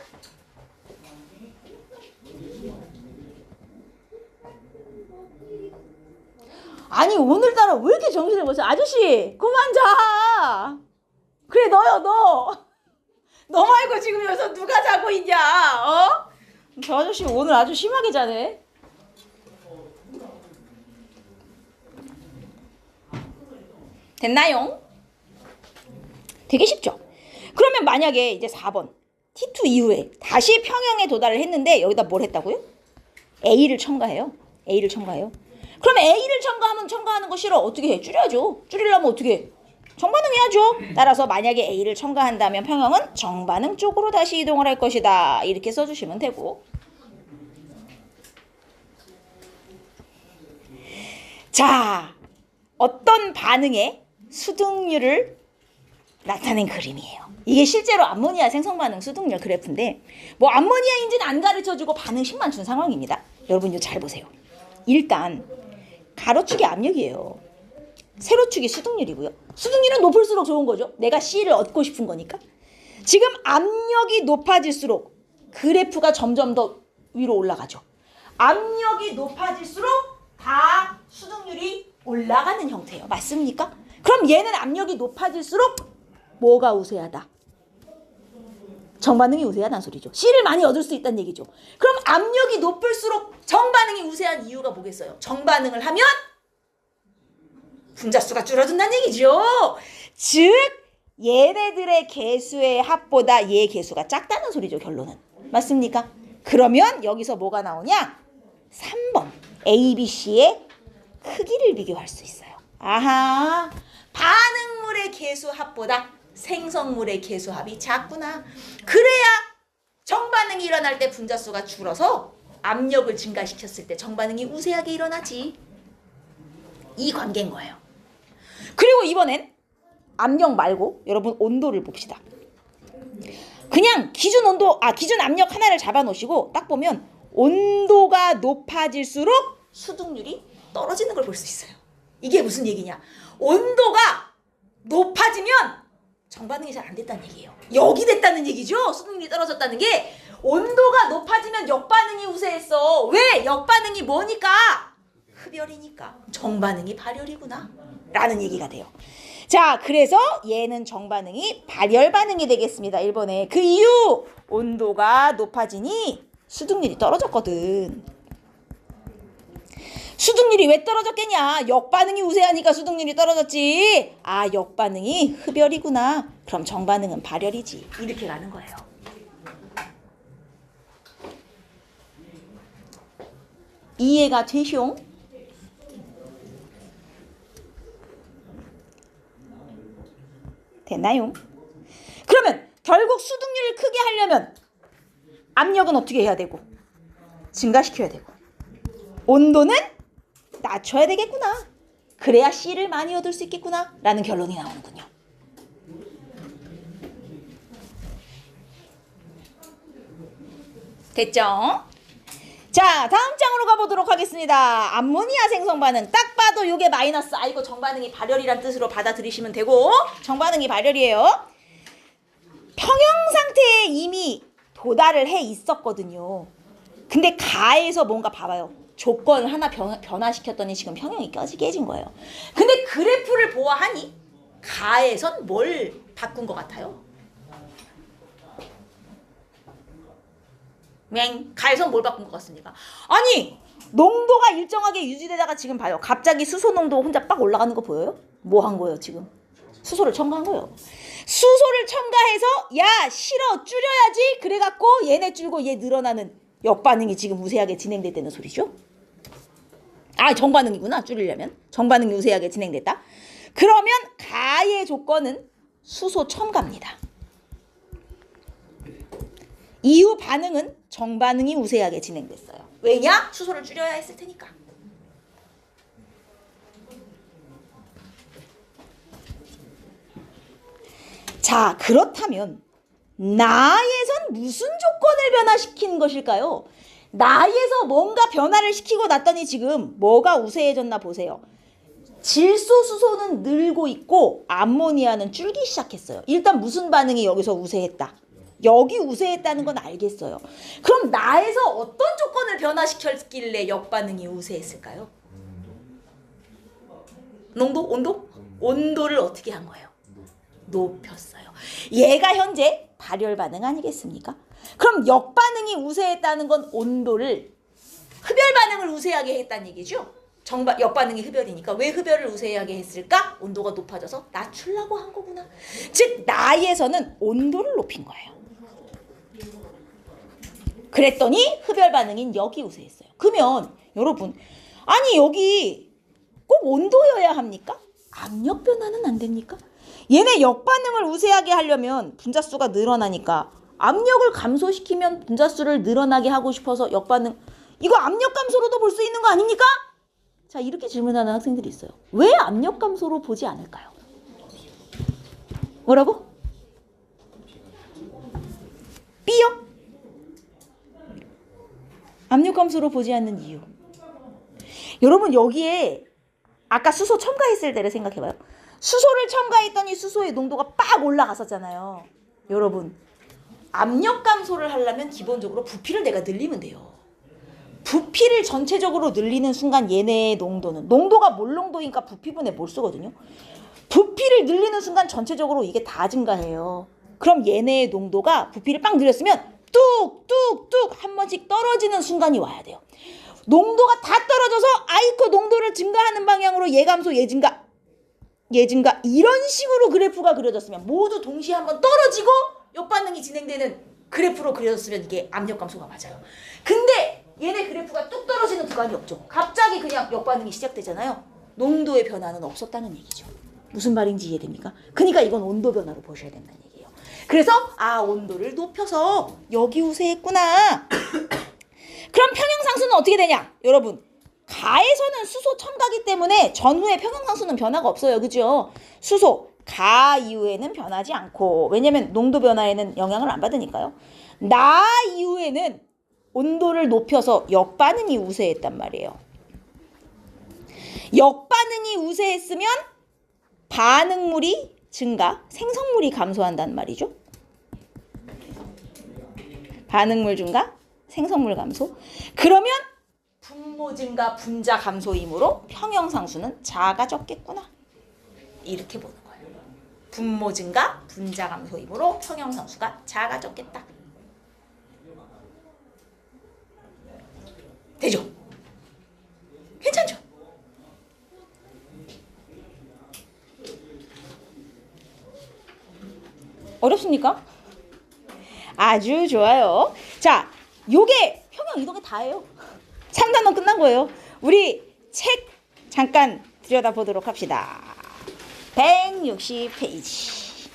A: 아니 오늘따라 왜 이렇게 정신을 못 차려? 아저씨 그만 자. 그래 너요 너. 너 말고 지금 여기서 누가 자고 있냐? 어? 저 아저씨 오늘 아주 심하게 자네. 됐나요? 되게 쉽죠? 그러면 만약에 이제 4번 T2 이후에 다시 평형에 도달을 했는데 여기다 뭘 했다고요? A를 첨가해요. A를 첨가해요. 그러면 A를 첨가하면 첨가하는 거 싫어. 어떻게 해? 줄여야죠. 줄이려면 어떻게 해? 정반응해야죠. 따라서 만약에 A를 첨가한다면 평형은 정반응 쪽으로 다시 이동을 할 것이다. 이렇게 써주시면 되고. 자, 어떤 반응의 수득률을 나타낸 그림이에요. 이게 실제로 암모니아 생성반응 수득률 그래프인데 뭐 암모니아인지는 안 가르쳐주고 반응식만 준 상황입니다. 여러분 이거 잘 보세요. 일단 가로축이 압력이에요. 세로축이 수득률이고요. 수득률은 높을수록 좋은 거죠. 내가 C를 얻고 싶은 거니까. 지금 압력이 높아질수록 그래프가 점점 더 위로 올라가죠. 압력이 높아질수록 다 수득률이 올라가는 형태예요. 맞습니까? 그럼 얘는 압력이 높아질수록 뭐가 우세하다? 정반응이 우세하다는 소리죠. C를 많이 얻을 수 있다는 얘기죠. 그럼 압력이 높을수록 정반응이 우세한 이유가 뭐겠어요? 정반응을 하면 분자수가 줄어든다는 얘기죠. 즉 얘네들의 개수의 합보다 얘 개수가 작다는 소리죠, 결론은. 맞습니까? 그러면 여기서 뭐가 나오냐? 3번 A, B, C의 크기를 비교할 수 있어요. 아하, 반응물의 개수 합보다 생성물의 개수 합이 작구나. 그래야 정반응이 일어날 때 분자수가 줄어서 압력을 증가시켰을 때 정반응이 우세하게 일어나지. 이 관계인 거예요. 그리고 이번엔 압력 말고 여러분 온도를 봅시다. 그냥 기준 온도, 기준 압력 하나를 잡아 놓으시고 딱 보면 온도가 높아질수록 수득률이 떨어지는 걸 볼 수 있어요. 이게 무슨 얘기냐? 온도가 높아지면 정반응이 잘 안 됐다는 얘기예요. 여기 됐다는 얘기죠. 수득률이 떨어졌다는 게. 온도가 높아지면 역반응이 우세했어. 왜? 역반응이 뭐니까? 흡열이니까. 정반응이 발열이구나 라는 얘기가 돼요. 자, 그래서 얘는 정반응이 발열 반응이 되겠습니다. 1번에. 그 이유, 온도가 높아지니 수득률이 떨어졌거든. 수득률이 왜 떨어졌겠냐? 역반응이 우세하니까 수득률이 떨어졌지. 역반응이 흡열이구나. 그럼 정반응은 발열이지. 이렇게 가는 거예요. 이해가 되시오? 됐나요? 그러면 결국 수득률을 크게 하려면 압력은 어떻게 해야 되고 증가시켜야 되고 온도는 낮춰야 되겠구나. 그래야 C를 많이 얻을 수 있겠구나 라는 결론이 나오는군요. 됐죠? 자, 다음 장으로 가보도록 하겠습니다. 암모니아 생성 반응. 딱 봐도 이게 마이너스. 이거 정반응이 발열이란 뜻으로 받아들이시면 되고, 정반응이 발열이에요. 평형 상태에 이미 도달을 해 있었거든요. 근데 가에서 뭔가 봐봐요. 조건을 하나 변화시켰더니 지금 평형이 깨진 거예요. 근데 그래프를 보아하니 가에선 뭘 바꾼 것 같아요? 가에선 뭘 바꾼 것 같습니까? 아니, 농도가 일정하게 유지되다가 지금 봐요. 갑자기 수소 농도 혼자 빡 올라가는 거 보여요? 뭐 한 거예요, 지금? 수소를 첨가한 거예요. 수소를 첨가해서 야, 싫어, 줄여야지. 그래갖고 얘네 줄고 얘 늘어나는 역반응이 지금 우세하게 진행됐다는 소리죠? 정반응이구나. 줄이려면. 정반응이 우세하게 진행됐다. 그러면 가의 조건은 수소 첨가입니다. 이후 반응은 정반응이 우세하게 진행됐어요. 왜냐? 수소를 줄여야 했을 테니까. 자, 그렇다면 나에선 무슨 조건을 변화시킨 것일까요? 나에서 뭔가 변화를 시키고 났더니 지금 뭐가 우세해졌나 보세요. 질소 수소는 늘고 있고 암모니아는 줄기 시작했어요. 일단 무슨 반응이 여기서 우세했다? 여기 우세했다는 건 알겠어요. 그럼 나에서 어떤 조건을 변화시켰길래 역반응이 우세했을까요? 농도? 온도? 온도를 어떻게 한 거예요? 높였어요. 얘가 현재 발열 반응 아니겠습니까? 그럼 역반응이 우세했다는 건 온도를 흡열 반응을 우세하게 했다는 얘기죠. 역반응이 흡열이니까 왜 흡열을 우세하게 했을까? 온도가 높아져서 낮추려고 한 거구나. 즉 나에서는 온도를 높인 거예요. 그랬더니 흡열 반응인 여기 우세했어요. 그러면 여러분, 아니 여기 꼭 온도여야 합니까? 압력 변화는 안 됩니까? 얘네 역반응을 우세하게 하려면 분자수가 늘어나니까 압력을 감소시키면 분자수를 늘어나게 하고 싶어서 역반응, 이거 압력 감소로도 볼 수 있는 거 아닙니까? 자, 이렇게 질문하는 학생들이 있어요. 왜 압력 감소로 보지 않을까요? 뭐라고? B요? 압력 감소로 보지 않는 이유. 여러분 여기에 아까 수소 첨가했을 때를 생각해봐요. 수소를 첨가했더니 수소의 농도가 빡 올라갔었잖아요. 여러분 압력 감소를 하려면 기본적으로 부피를 내가 늘리면 돼요. 부피를 전체적으로 늘리는 순간 얘네의 농도가 몰농도니까 부피분의 몰수거든요. 부피를 늘리는 순간 전체적으로 이게 다 증가해요. 그럼 얘네의 농도가 부피를 빡 늘렸으면 뚝뚝뚝 한 번씩 떨어지는 순간이 와야 돼요. 농도가 다 떨어져서 아이코 농도를 증가하는 방향으로 얘 감소 얘 증가. 예증가 이런 식으로 그래프가 그려졌으면 모두 동시에 한번 떨어지고 역반응이 진행되는 그래프로 그려졌으면 이게 압력 감소가 맞아요. 근데 얘네 그래프가 뚝 떨어지는 구간이 없죠. 갑자기 그냥 역반응이 시작되잖아요. 농도의 변화는 없었다는 얘기죠. 무슨 말인지 이해됩니까? 그러니까 이건 온도 변화로 보셔야 된다는 얘기예요. 그래서 온도를 높여서 여기 우세했구나. 그럼 평형상수는 어떻게 되냐? 여러분, 가에서는 수소 첨가기 때문에 전후의 평형상수는 변화가 없어요. 그죠? 수소, 가 이후에는 변하지 않고, 왜냐면 농도 변화에는 영향을 안 받으니까요. 나 이후에는 온도를 높여서 역반응이 우세했단 말이에요. 역반응이 우세했으면 반응물이 증가, 생성물이 감소한단 말이죠. 반응물 증가, 생성물 감소. 그러면 분모 증가, 분자 감소이므로 평형상수는 작아졌겠구나. 이렇게 보는 거예요. 분모 증가, 분자 감소이므로 평형상수가 작아졌겠다. 되죠? 괜찮죠? 어렵습니까? 아주 좋아요. 자, 요게 평형 이동이 다예요. 3단원 끝난 거예요. 우리 책 잠깐 들여다보도록 합시다. 160페이지.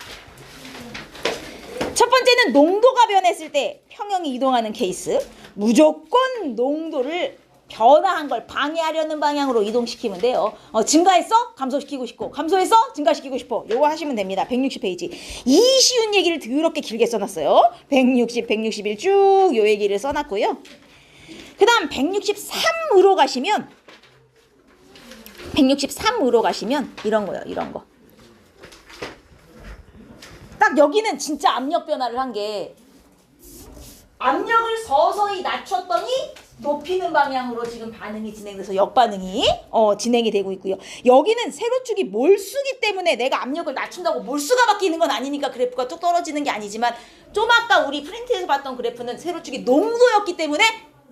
A: 첫 번째는 농도가 변했을 때 평형이 이동하는 케이스. 무조건 농도를 변화한 걸 방해하려는 방향으로 이동시키면 돼요. 증가했어? 감소시키고 싶고, 감소했어? 증가시키고 싶어. 요거 하시면 됩니다. 160페이지. 이 쉬운 얘기를 더럽게 길게 써놨어요. 160, 161 쭉 요 얘기를 써놨고요. 그 다음 163으로 가시면 163으로 가시면 이런 거예요. 이런 거. 딱 여기는 진짜 압력 변화를 한 게 압력을 서서히 낮췄더니 높이는 방향으로 지금 반응이 진행돼서 역반응이 진행이 되고 있고요. 여기는 세로축이 몰수기 때문에 내가 압력을 낮춘다고 몰수가 바뀌는 건 아니니까 그래프가 뚝 떨어지는 게 아니지만 좀 아까 우리 프린트에서 봤던 그래프는 세로축이 농도였기 때문에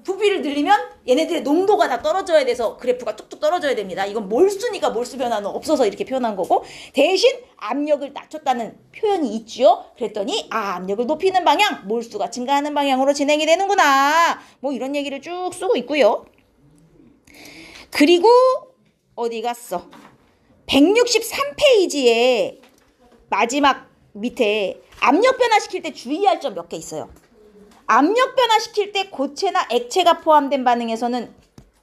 A: 부피를 늘리면 얘네들의 농도가 다 떨어져야 돼서 그래프가 뚝뚝 떨어져야 됩니다. 이건 몰수니까 몰수 변화는 없어서 이렇게 표현한 거고, 대신 압력을 낮췄다는 표현이 있죠. 그랬더니 압력을 높이는 방향, 몰수가 증가하는 방향으로 진행이 되는구나. 뭐 이런 얘기를 쭉 쓰고 있고요. 그리고 어디 갔어? 163페이지에 마지막 밑에 압력 변화시킬 때 주의할 점 몇 개 있어요. 압력 변화시킬 때 고체나 액체가 포함된 반응에서는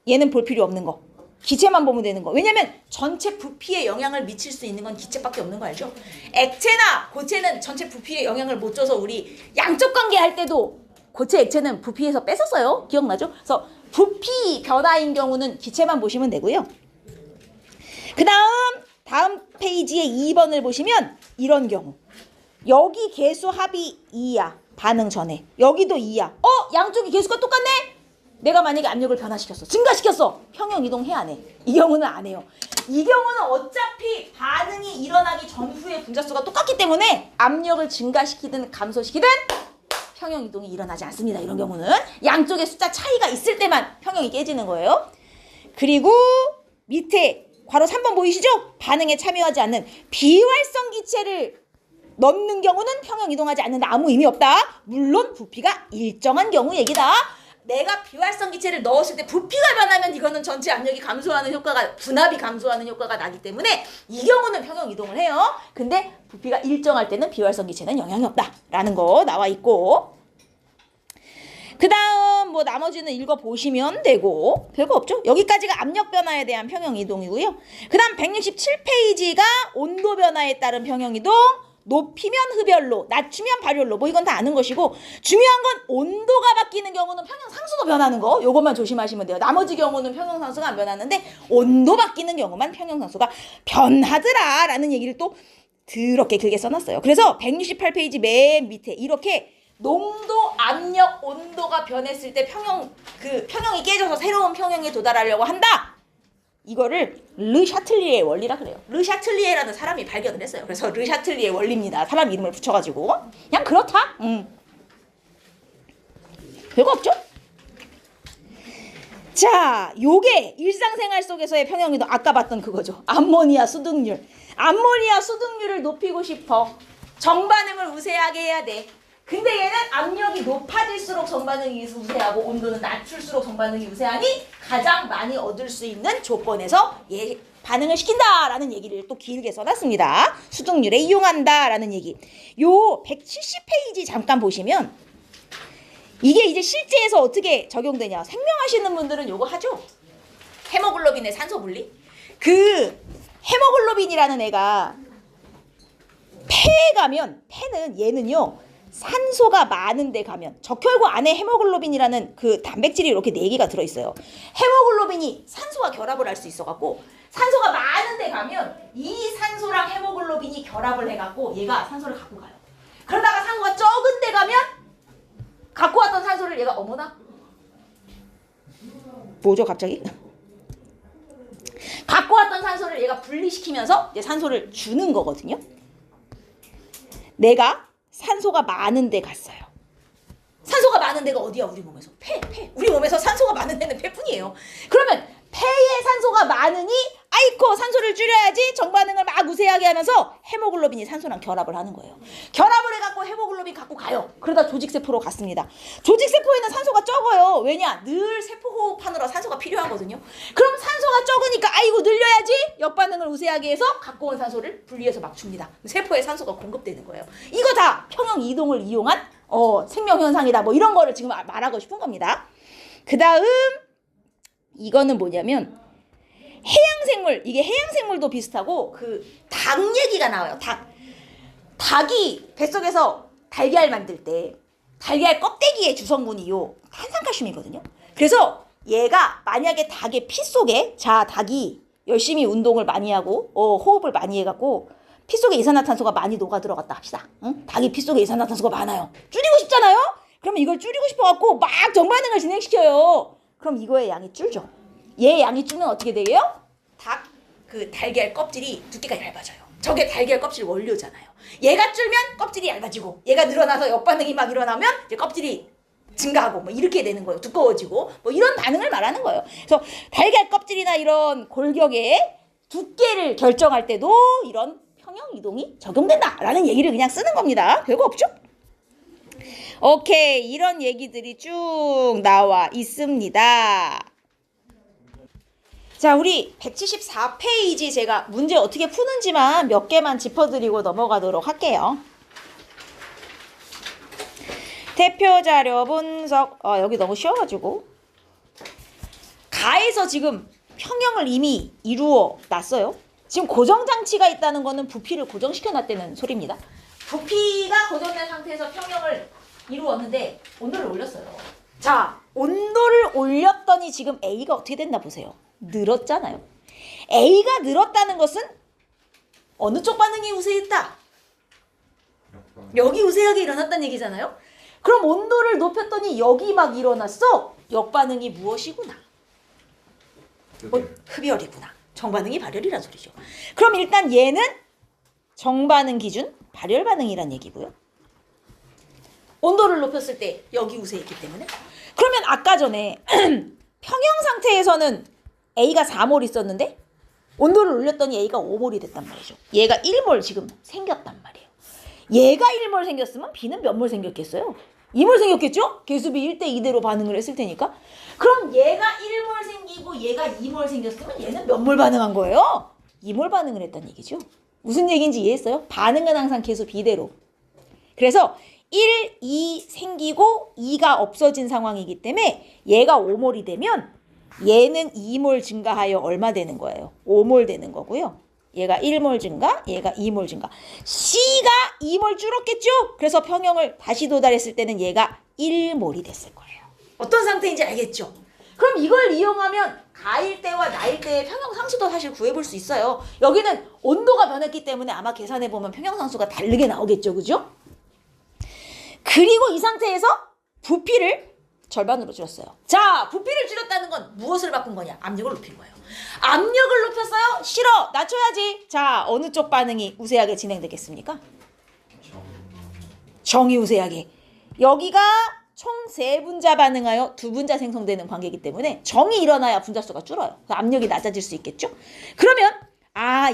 A: 얘는 볼 필요 없는 거. 기체만 보면 되는 거. 왜냐면 전체 부피에 영향을 미칠 수 있는 건 기체밖에 없는 거 알죠? 액체나 고체는 전체 부피에 영향을 못 줘서 우리 양적 관계 할 때도 고체, 액체는 부피에서 뺐었어요. 기억나죠? 그래서 부피 변화인 경우는 기체만 보시면 되고요. 그 다음 페이지에 2번을 보시면 이런 경우. 여기 개수 합이 2야. 반응 전에. 여기도 2야. 양쪽이 개수가 똑같네? 내가 만약에 압력을 변화시켰어. 증가시켰어. 평형 이동해 안 해? 이 경우는 안 해요. 이 경우는 어차피 반응이 일어나기 전후의 분자수가 똑같기 때문에 압력을 증가시키든 감소시키든 평형 이동이 일어나지 않습니다. 이런 경우는. 양쪽의 숫자 차이가 있을 때만 평형이 깨지는 거예요. 그리고 밑에 괄호 3번 보이시죠? 반응에 참여하지 않는 비활성 기체를 넣는 경우는 평형 이동하지 않는다. 아무 의미 없다. 물론 부피가 일정한 경우 얘기다. 내가 비활성 기체를 넣었을 때 부피가 변하면 이거는 전체 압력이 감소하는 효과가, 분압이 감소하는 효과가 나기 때문에 이 경우는 평형 이동을 해요. 근데 부피가 일정할 때는 비활성 기체는 영향이 없다. 라는 거 나와 있고, 그 다음 뭐 나머지는 읽어보시면 되고 별거 없죠. 여기까지가 압력 변화에 대한 평형 이동이고요. 그 다음 167페이지가 온도 변화에 따른 평형 이동, 높이면 흡열로, 낮추면 발열로, 뭐 이건 다 아는 것이고, 중요한 건 온도가 바뀌는 경우는 평형상수도 변하는 거, 요것만 조심하시면 돼요. 나머지 경우는 평형상수가 안 변하는데 온도 바뀌는 경우만 평형상수가 변하더라 라는 얘기를 또 더럽게 길게 써놨어요. 그래서 168페이지 맨 밑에 이렇게 농도, 압력, 온도가 변했을 때 평형이 깨져서 새로운 평형에 도달하려고 한다. 이거를 르 샤틀리에의 원리라 그래요. 르 샤틀리에라는 사람이 발견을 했어요. 그래서 르 샤틀리에 원리입니다. 사람 이름을 붙여가지고. 그냥 그렇다. 별거 없죠? 자, 요게 일상생활 속에서의 평형이동 아까 봤던 그거죠. 암모니아 수득률. 암모니아 수득률을 높이고 싶어. 정반응을 우세하게 해야 돼. 근데 얘는 압력이 높아질수록 정반응이 우세하고 온도는 낮출수록 정반응이 우세하니 가장 많이 얻을 수 있는 조건에서 얘 반응을 시킨다라는 얘기를 또 길게 써놨습니다. 수득률에 이용한다라는 얘기. 요 170페이지 잠깐 보시면 이게 이제 실제에서 어떻게 적용되냐. 생명하시는 분들은 요거 하죠. 헤모글로빈의 산소 분리. 그 헤모글로빈이라는 애가 폐에 가면, 폐는 얘는요 산소가 많은 데 가면, 적혈구 안에 헤모글로빈이라는 그 단백질이 이렇게 4개가 들어있어요. 헤모글로빈이 산소와 결합을 할 수 있어갖고 산소가 많은 데 가면 이 산소랑 헤모글로빈이 결합을 해갖고 얘가 산소를 갖고 가요. 그러다가 산소가 적은 데 가면 갖고 왔던 산소를 얘가 어머나? 뭐죠 갑자기? 갖고 왔던 산소를 얘가 분리시키면서 이제 산소를 주는 거거든요. 내가 산소가 많은 데 갔어요. 산소가 많은 데가 어디야 우리 몸에서? 폐. 우리 몸에서 산소가 많은 데는 폐뿐이에요. 그러면 폐에 산소가 많으니 아이코 산소를 줄여야지 정반응을 막 우세하게 하면서 헤모글로빈이 산소랑 결합을 하는 거예요. 결합을 해갖고 헤모글로빈 갖고 가요. 그러다 조직세포로 갔습니다. 조직세포에는 산소가 적어요. 왜냐? 늘 세포 호흡하느라 산소가 필요하거든요. 그럼 산소가 적으니까 아이고 늘려야지 역반응을 우세하게 해서 갖고 온 산소를 분리해서 막 줍니다. 세포에 산소가 공급되는 거예요. 이거 다 평형 이동을 이용한 생명현상이다. 뭐 이런 거를 지금 말하고 싶은 겁니다. 그 다음 이거는 뭐냐면 해양생물, 이게 해양생물도 비슷하고 그 닭 얘기가 나와요. 닭이 뱃속에서 달걀 만들 때 달걀 껍데기의 주성분이 요 탄산칼슘이거든요. 그래서 얘가 만약에 닭의 피 속에, 자 닭이 열심히 운동을 많이 하고 호흡을 많이 해갖고 피 속에 이산화탄소가 많이 녹아 들어갔다 합시다. 응? 닭이 피 속에 이산화탄소가 많아요. 줄이고 싶잖아요. 그러면 이걸 줄이고 싶어갖고 막 정반응을 진행시켜요. 그럼 이거의 양이 줄죠. 얘 양이 줄면 어떻게 돼요? 그 달걀 껍질이 두께가 얇아져요. 저게 달걀 껍질 원료잖아요. 얘가 줄면 껍질이 얇아지고 얘가 늘어나서 역반응이 막 일어나면 이제 껍질이 증가하고 뭐 이렇게 되는 거예요. 두꺼워지고 뭐 이런 반응을 말하는 거예요. 그래서 달걀 껍질이나 이런 골격의 두께를 결정할 때도 이런 평형 이동이 적용된다라는 얘기를 그냥 쓰는 겁니다. 별거 없죠? 오케이, 이런 얘기들이 쭉 나와 있습니다. 자, 우리 174페이지 제가 문제 어떻게 푸는지만 몇 개만 짚어드리고 넘어가도록 할게요. 대표 자료 분석. 여기 너무 쉬워가지고. 가에서 지금 평형을 이미 이루어 놨어요. 지금 고정장치가 있다는 거는 부피를 고정시켜 놨다는 소리입니다. 부피가 고정된 상태에서 평형을 이루었는데 온도를 올렸어요. 자, 온도를 올렸더니 지금 A가 어떻게 됐나 보세요. 늘었잖아요. A가 늘었다는 것은 어느 쪽 반응이 우세했다? 여기 우세하게 일어났다는 얘기잖아요. 그럼 온도를 높였더니 여기 막 일어났어. 역반응이 무엇이구나? 흡열이구나. 정반응이 발열이란 소리죠. 그럼 일단 얘는 정반응 기준 발열 반응이란 얘기고요. 온도를 높였을 때 여기 우세했기 때문에. 그러면 아까 전에 평형 상태에서는 A가 4몰 있었는데 온도를 올렸더니 A가 5몰이 됐단 말이죠. 얘가 1몰 지금 생겼단 말이에요. 얘가 1몰 생겼으면 B는 몇 몰 생겼겠어요? 2몰 생겼겠죠? 계수비 1대 2대로 반응을 했을 테니까. 그럼 얘가 1몰 생기고 얘가 2몰 생겼으면 얘는 몇 몰 반응한 거예요? 2몰 반응을 했다는 얘기죠. 무슨 얘기인지 이해했어요? 반응은 항상 계수 B대로. 그래서 1, 2 생기고 2가 없어진 상황이기 때문에 얘가 5몰이 되면 얘는 2몰 증가하여 얼마 되는 거예요? 5몰 되는 거고요. 얘가 1몰 증가, 얘가 2몰 증가. C가 2몰 줄었겠죠? 그래서 평형을 다시 도달했을 때는 얘가 1몰이 됐을 거예요. 어떤 상태인지 알겠죠? 그럼 이걸 이용하면 가일 때와 나일 때의 평형 상수도 사실 구해볼 수 있어요. 여기는 온도가 변했기 때문에 아마 계산해보면 평형 상수가 다르게 나오겠죠, 그죠? 그리고 이 상태에서 부피를 절반으로 줄였어요. 자, 부피를 줄였다는 건 무엇을 바꾼 거냐? 압력을 높인 거예요. 압력을 높였어요? 싫어! 낮춰야지! 자, 어느 쪽 반응이 우세하게 진행되겠습니까? 정이 우세하게. 여기가 총 3분자 반응하여 2분자 생성되는 관계이기 때문에 정이 일어나야 분자수가 줄어요. 압력이 낮아질 수 있겠죠? 그러면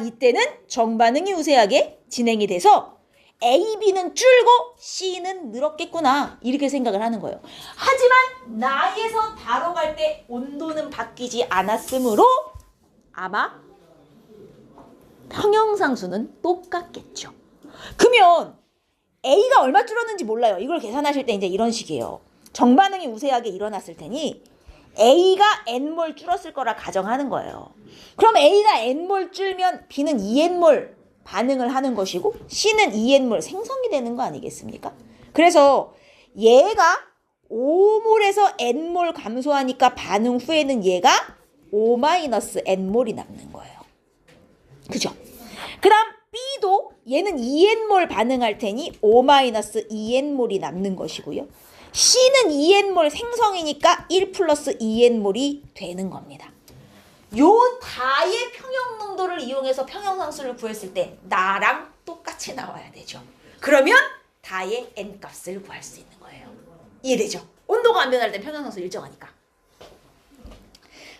A: 이때는 정반응이 우세하게 진행이 돼서 A, B는 줄고 C는 늘었겠구나 이렇게 생각을 하는 거예요. 하지만 나에서 다로 갈 때 온도는 바뀌지 않았으므로 아마 평형상수는 똑같겠죠. 그러면 A가 얼마 줄었는지 몰라요. 이걸 계산하실 때 이제 이런 식이에요. 정반응이 우세하게 일어났을 테니 A가 N몰 줄었을 거라 가정하는 거예요. 그럼 A가 N몰 줄면 B는 2N몰 반응을 하는 것이고 C는 2N몰 생성이 되는 거 아니겠습니까? 그래서 얘가 5몰에서 N몰 감소하니까 반응 후에는 얘가 5-N몰이 남는 거예요. 그죠? 그 다음 B도 얘는 2N몰 반응할 테니 5-2N몰이 남는 것이고요. C는 2N몰 생성이니까 1 플러스 2N몰이 되는 겁니다. 요 다의 평형 농도를 이용해서 평형상수를 구했을 때 나랑 똑같이 나와야 되죠. 그러면 다의 N값을 구할 수 있는 거예요. 이해되죠? 온도가 안 변할 때 평형상수 일정하니까.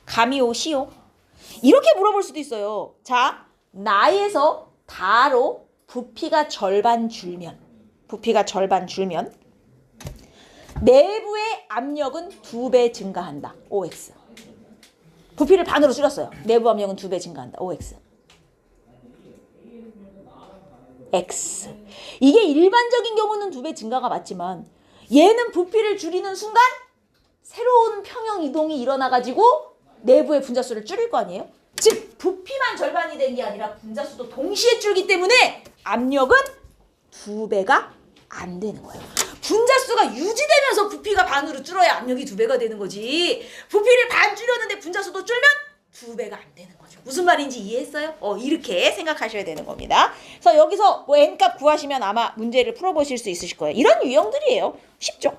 A: 감이 오시오? 이렇게 물어볼 수도 있어요. 자, 나에서 다로 부피가 절반 줄면 내부의 압력은 2배 증가한다. OX. 부피를 반으로 줄였어요. 내부 압력은 2배 증가한다. OX. X. 이게 일반적인 경우는 2배 증가가 맞지만 얘는 부피를 줄이는 순간 새로운 평형 이동이 일어나가지고 내부의 분자수를 줄일 거 아니에요? 즉 부피만 절반이 된 게 아니라 분자수도 동시에 줄기 때문에 압력은 2배가 안 되는 거예요. 분자수가 유지되면서 부피가 반으로 줄어야 압력이 2배가 되는 거지. 부피를 반 줄였는데 분자수도 줄면 2배가 안 되는 거죠. 무슨 말인지 이해했어요? 이렇게 생각하셔야 되는 겁니다. 그래서 여기서 뭐 N값 구하시면 아마 문제를 풀어보실 수 있으실 거예요. 이런 유형들이에요. 쉽죠?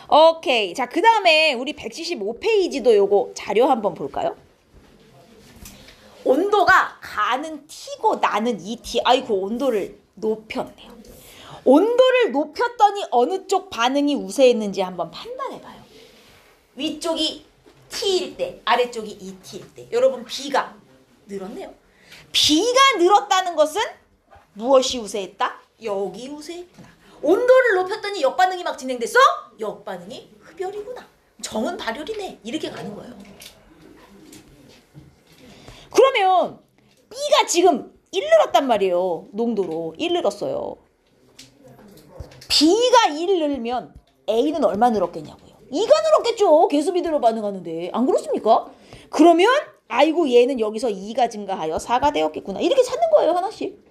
A: 오케이. 자, 그 다음에 우리 175페이지도 요거 자료 한번 볼까요? 온도가 가는 T고 나는 2T. 아이고, 온도를 높였네요. 온도를 높였더니 어느 쪽 반응이 우세했는지 한번 판단해봐요. 위쪽이 T일 때, 아래쪽이 2T일 때. 여러분, B가 늘었네요. B가 늘었다는 것은 무엇이 우세했다? 여기 우세했구나. 온도를 높였더니 역반응이 막 진행됐어? 역반응이 흡열이구나. 정은 발열이네. 이렇게 가는 거예요. 그러면 B가 지금 1 늘었단 말이에요. 농도로 1 늘었어요. B가 1 늘면 A는 얼마 늘었겠냐고요. 2가 늘었겠죠. 계수비대로 반응하는데. 안 그렇습니까? 그러면 아이고 얘는 여기서 2가 증가하여 4가 되었겠구나. 이렇게 찾는 거예요. 하나씩.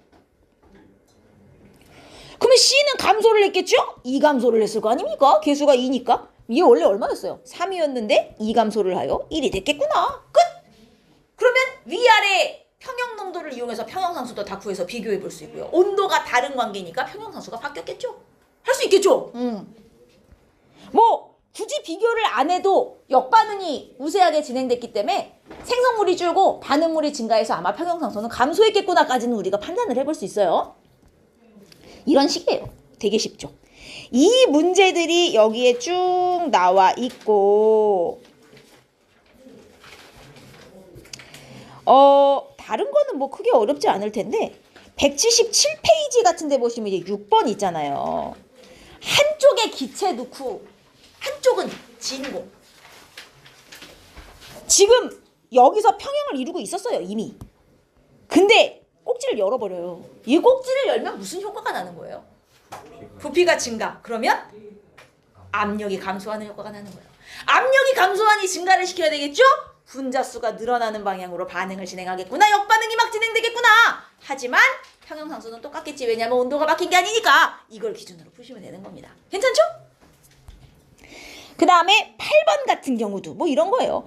A: 그러면 C는 감소를 했겠죠? 2 감소를 했을 거 아닙니까? 계수가 2니까. 얘 원래 얼마였어요? 3이었는데 2 감소를 하여 1이 됐겠구나. 끝! 그러면 위아래 평형농도를 이용해서 평형상수도 다 구해서 비교해 볼 수 있고요. 온도가 다른 관계니까 평형상수가 바뀌었겠죠? 할 수 있겠죠? 뭐 굳이 비교를 안 해도 역반응이 우세하게 진행됐기 때문에 생성물이 줄고 반응물이 증가해서 아마 평형상수는 감소했겠구나까지는 우리가 판단을 해볼 수 있어요. 이런 식이에요. 되게 쉽죠? 이 문제들이 여기에 쭉 나와 있고 다른 거는 뭐 크게 어렵지 않을 텐데 177페이지 같은 데 보시면 이제 6번 있잖아요. 한쪽에 기체 넣고 한쪽은 진공. 지금 여기서 평형을 이루고 있었어요. 이미. 근데 꼭지를 열어버려요. 이 꼭지를 열면 무슨 효과가 나는 거예요? 부피가 증가. 그러면 압력이 감소하는 효과가 나는 거예요. 압력이 감소하니 증가를 시켜야 되겠죠? 분자수가 늘어나는 방향으로 반응을 진행하겠구나. 역반응이 막 진행되겠구나. 하지만 평형상수는 똑같겠지. 왜냐하면 온도가 바뀐 게 아니니까. 이걸 기준으로 푸시면 되는 겁니다. 괜찮죠? 그 다음에 8번 같은 경우도 뭐 이런 거예요.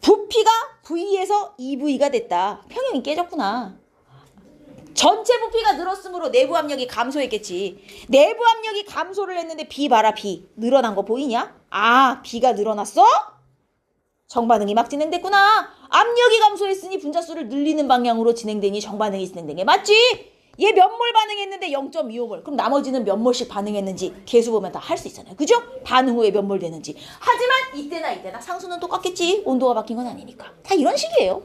A: 부피가 V에서 2V가 됐다. 평형이 깨졌구나. 전체 부피가 늘었으므로 내부 압력이 감소했겠지. 내부 압력이 감소를 했는데 B 봐라. B 늘어난 거 보이냐? 아, B가 늘어났어? 정반응이 막 진행됐구나. 압력이 감소했으니 분자수를 늘리는 방향으로 진행되니 정반응이 진행된 게 맞지? 얘 몇 몰 반응했는데 0.25몰. 그럼 나머지는 몇 몰씩 반응했는지 계수 보면 다 할 수 있잖아요. 그죠? 반응 후에 몇 몰 되는지. 하지만 이때나 상수는 똑같겠지. 온도가 바뀐 건 아니니까. 다 이런 식이에요.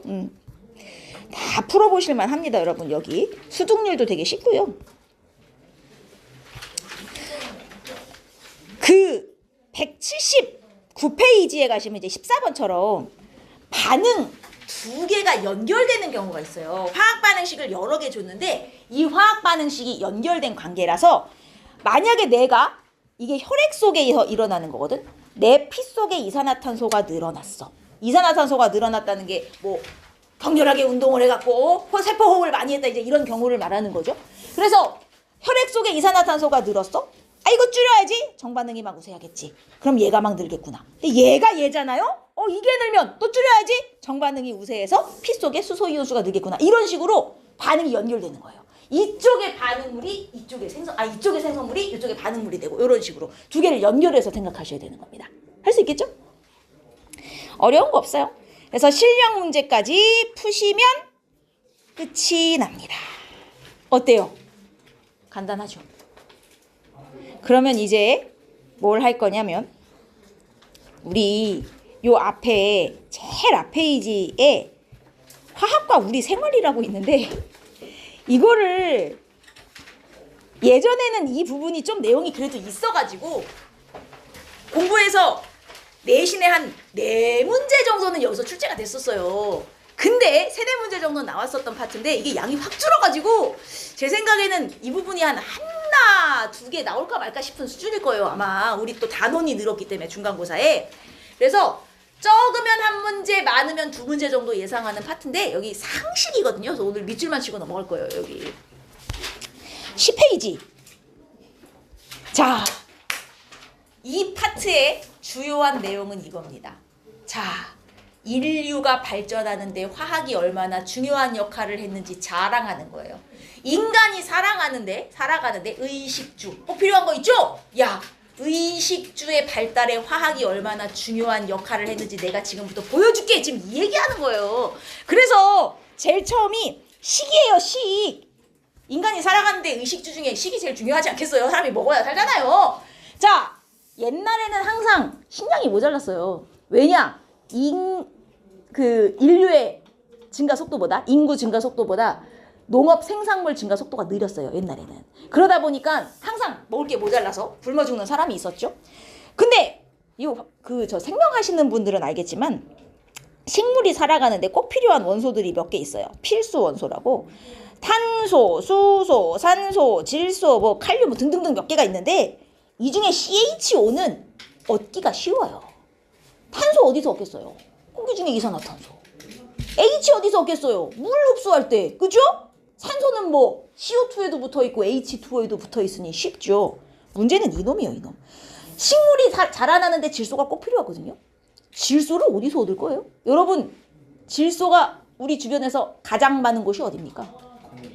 A: 다 풀어보실만 합니다, 여러분. 여기 수득률도 되게 쉽고요. 그 179페이지에 가시면 이제 14번처럼 반응 두 개가 연결되는 경우가 있어요. 화학 반응식을 여러 개 줬는데 이 화학 반응식이 연결된 관계라서 만약에 내가 이게 혈액 속에서 일어나는 거거든. 내 피 속에 이산화탄소가 늘어났어. 이산화탄소가 늘어났다는 게 뭐 격렬하게 운동을 해갖고 세포호흡을 많이 했다 이제 이런 경우를 말하는 거죠. 그래서 혈액 속에 이산화탄소가 늘었어. 아 이거 줄여야지. 정반응이 막 우세하겠지. 그럼 얘가 막 늘겠구나. 근데 얘가 얘잖아요. 이게 늘면 또 줄여야지. 정반응이 우세해서 피 속에 수소이온수가 늘겠구나. 이런 식으로 반응이 연결되는 거예요. 이쪽에 반응물이 이쪽에 이쪽에 생성물이 이쪽에 반응물이 되고 이런 식으로 두 개를 연결해서 생각하셔야 되는 겁니다. 할 수 있겠죠? 어려운 거 없어요. 그래서 실력 문제까지 푸시면 끝이 납니다. 어때요? 간단하죠? 그러면 이제 뭘 할 거냐면 우리 요 앞에 제일 앞 페이지에 화학과 우리 생활이라고 있는데 이거를 예전에는 이 부분이 좀 내용이 그래도 있어가지고 공부해서 내신에 한 4문제 정도는 여기서 출제가 됐었어요. 근데 3-4문제 정도 나왔었던 파트인데 이게 양이 확 줄어가지고 제 생각에는 이 부분이 한 하나, 2개 나올까 말까 싶은 수준일 거예요. 아마 우리 또 단원이 늘었기 때문에 중간고사에. 그래서 적으면 1문제, 많으면 2문제 정도 예상하는 파트인데 여기 상식이거든요. 그래서 오늘 밑줄만 치고 넘어갈 거예요. 여기 10페이지. 자, 이 파트의 주요한 내용은 이겁니다. 자, 인류가 발전하는데 화학이 얼마나 중요한 역할을 했는지 자랑하는 거예요. 인간이 살아가는데 의식주 꼭 필요한 거 있죠? 야, 의식주의 발달에 화학이 얼마나 중요한 역할을 했는지 내가 지금부터 보여줄게. 지금 이 얘기하는 거예요. 그래서 제일 처음이 식이에요. 식. 인간이 살아가는데 의식주 중에 식이 제일 중요하지 않겠어요? 사람이 먹어야 살잖아요. 자, 옛날에는 항상 식량이 모자랐어요. 왜냐? 인류의 증가 속도보다 인구 증가 속도보다 농업 생산물 증가 속도가 느렸어요. 옛날에는. 그러다 보니까 항상 먹을 게 모자라서 굶어 죽는 사람이 있었죠. 근데 저 생명하시는 분들은 알겠지만 식물이 살아가는데 꼭 필요한 원소들이 몇 개 있어요. 필수 원소라고. 탄소, 수소, 산소, 질소, 뭐 칼륨 뭐 등등등 몇 개가 있는데 이 중에 CHO는 얻기가 쉬워요. 탄소 어디서 얻겠어요? 공기 중에 이산화탄소. H 어디서 얻겠어요? 물 흡수할 때. 그죠? 산소는 뭐 CO2에도 붙어있고 H2O에도 붙어있으니 쉽죠. 문제는 이놈이에요. 이놈. 식물이 자라나는데 질소가 꼭 필요하거든요. 질소를 어디서 얻을 거예요? 여러분, 질소가 우리 주변에서 가장 많은 곳이 어디입니까?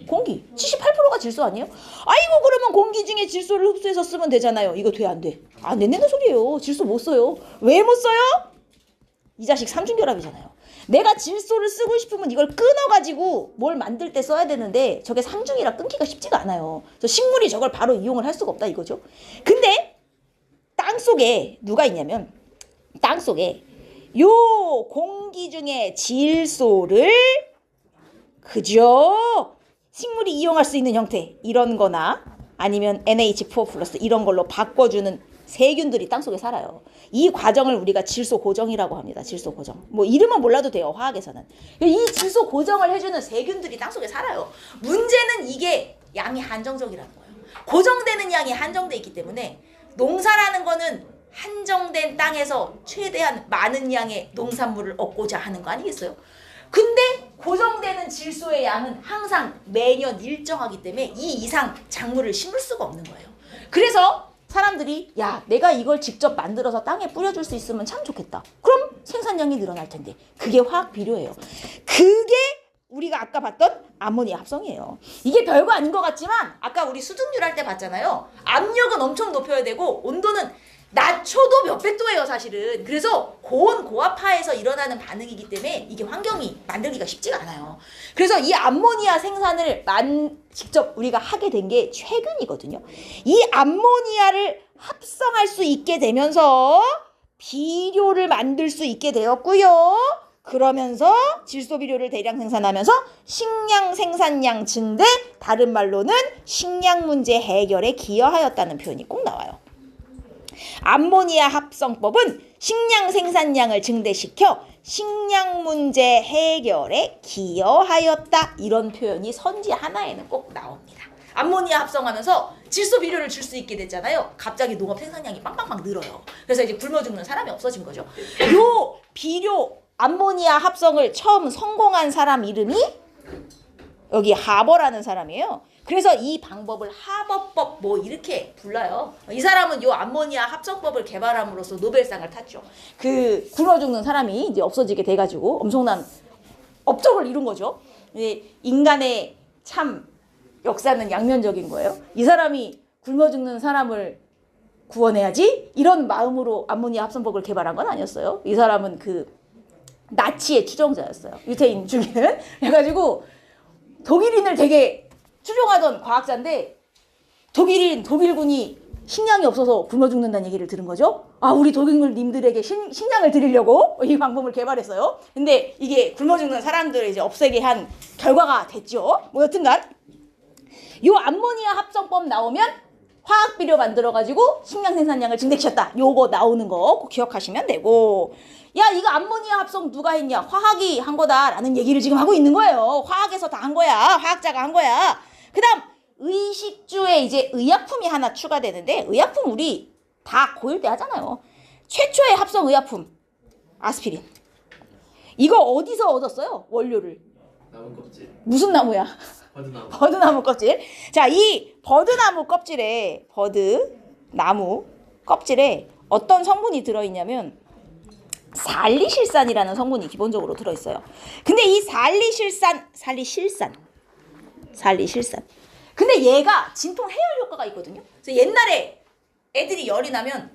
A: 공기. 78%가 질소 아니에요? 아이고 그러면 공기 중에 질소를 흡수해서 쓰면 되잖아요. 이거 돼 안 돼? 안 된다는 소리예요. 질소 못 써요. 왜 못 써요? 이 자식 삼중결합이잖아요. 내가 질소를 쓰고 싶으면 이걸 끊어가지고 뭘 만들 때 써야 되는데 저게 삼중이라 끊기가 쉽지가 않아요. 그래서 식물이 저걸 바로 이용을 할 수가 없다 이거죠. 근데 땅속에 누가 있냐면 땅속에 요 공기 중에 질소를 그죠? 식물이 이용할 수 있는 형태 이런 거나 아니면 NH4 플러스 이런 걸로 바꿔주는 세균들이 땅속에 살아요. 이 과정을 우리가 질소 고정이라고 합니다. 질소 고정. 뭐 이름은 몰라도 돼요. 화학에서는. 이 질소 고정을 해주는 세균들이 땅속에 살아요. 문제는 이게 양이 한정적이라는 거예요. 고정되는 양이 한정돼 있기 때문에 농사라는 거는 한정된 땅에서 최대한 많은 양의 농산물을 얻고자 하는 거 아니겠어요? 근데 고정되는 질소의 양은 항상 매년 일정하기 때문에 이 이상 작물을 심을 수가 없는 거예요. 그래서 사람들이 야 내가 이걸 직접 만들어서 땅에 뿌려줄 수 있으면 참 좋겠다. 그럼 생산량이 늘어날 텐데 그게 화학 비료예요. 그게 우리가 아까 봤던 암모니아 합성이에요. 이게 별거 아닌 것 같지만 아까 우리 수증률 할 때 봤잖아요. 압력은 엄청 높여야 되고 온도는 낮춰도 몇백 도예요, 사실은. 그래서 고온 고압하에서 일어나는 반응이기 때문에 이게 환경이 만들기가 쉽지가 않아요. 그래서 이 암모니아 생산을 직접 우리가 하게 된 게 최근이거든요. 이 암모니아를 합성할 수 있게 되면서 비료를 만들 수 있게 되었고요. 그러면서 질소 비료를 대량 생산하면서 식량 생산량 증대, 다른 말로는 식량 문제 해결에 기여하였다는 표현이 꼭 나와요. 암모니아 합성법은 식량 생산량을 증대시켜 식량 문제 해결에 기여하였다. 이런 표현이 선지 하나에는 꼭 나옵니다. 암모니아 합성하면서 질소 비료를 줄 수 있게 됐잖아요. 갑자기 농업 생산량이 빵빵빵 늘어요. 그래서 이제 굶어 죽는 사람이 없어진 거죠. 요 비료 암모니아 합성을 처음 성공한 사람 이름이 여기 하버라는 사람이에요. 그래서 이 방법을 하버법 뭐 이렇게 불러요. 이 사람은 요 암모니아 합성법을 개발함으로써 노벨상을 탔죠. 그 굶어 죽는 사람이 이제 없어지게 돼가지고 엄청난 업적을 이룬 거죠. 인간의 참 역사는 양면적인 거예요. 이 사람이 굶어 죽는 사람을 구원해야지 이런 마음으로 암모니아 합성법을 개발한 건 아니었어요. 이 사람은 그 나치의 추종자였어요. 유태인 죽이는. 그래가지고 독일인을 되게 추종하던 과학자인데 독일군이 식량이 없어서 굶어 죽는다는 얘기를 들은 거죠. 아, 우리 독일님들에게 식량을 드리려고 이 방법을 개발했어요. 근데 이게 굶어 죽는 사람들을 이제 없애게 한 결과가 됐죠. 뭐 여튼간 요 암모니아 합성법 나오면 화학 비료 만들어가지고 식량 생산량을 증대시켰다. 요거 나오는 거 꼭 기억하시면 되고, 야 이거 암모니아 합성 누가 했냐? 화학이 한 거다라는 얘기를 지금 하고 있는 거예요. 화학에서 다 한 거야. 화학자가 한 거야. 그다음 의식주에 이제 의약품이 하나 추가되는데, 의약품 우리 다 고1 때 하잖아요. 최초의 합성 의약품 아스피린. 이거 어디서 얻었어요? 원료를.
B: 나무 껍질.
A: 무슨 나무야?
B: 버드나무.
A: 버드나무 껍질. 자, 이 버드나무 껍질에 버드나무 껍질에 어떤 성분이 들어있냐면 살리실산이라는 성분이 기본적으로 들어있어요. 근데 이 살리실산. 근데 얘가 진통 해열 효과가 있거든요. 그래서 옛날에 애들이 열이 나면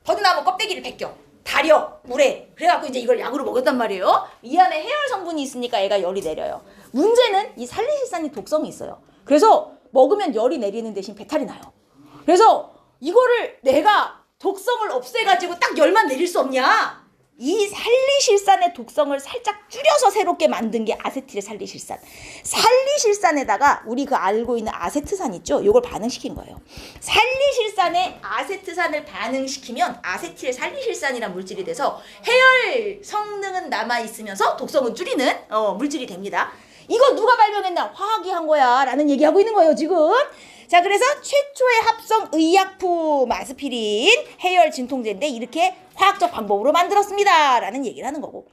A: 버드나무 껍데기를 벗겨. 달여 물에. 그래갖고 이제 이걸 약으로 먹었단 말이에요. 이 안에 해열 성분이 있으니까 얘가 열이 내려요. 문제는 이 살리실산이 독성이 있어요. 그래서 먹으면 열이 내리는 대신 배탈이 나요. 그래서 이거를 내가 독성을 없애가지고 딱 열만 내릴 수 없냐? 이 살리실산의 독성을 살짝 줄여서 새롭게 만든 게 아세틸 살리실산. 살리실산에다가 우리 그 알고 있는 아세트산 있죠? 요걸 반응시킨 거예요. 살리실산에 아세트산을 반응시키면 아세틸 살리실산이란 물질이 돼서 해열 성능은 남아있으면서 독성은 줄이는 물질이 됩니다. 이거 누가 발명했나? 화학이 한 거야 라는 얘기하고 있는 거예요 지금. 자, 그래서 최초의 합성 의약품 아스피린 해열 진통제인데 이렇게 화학적 방법으로 만들었습니다 라는 얘기를 하는 거고,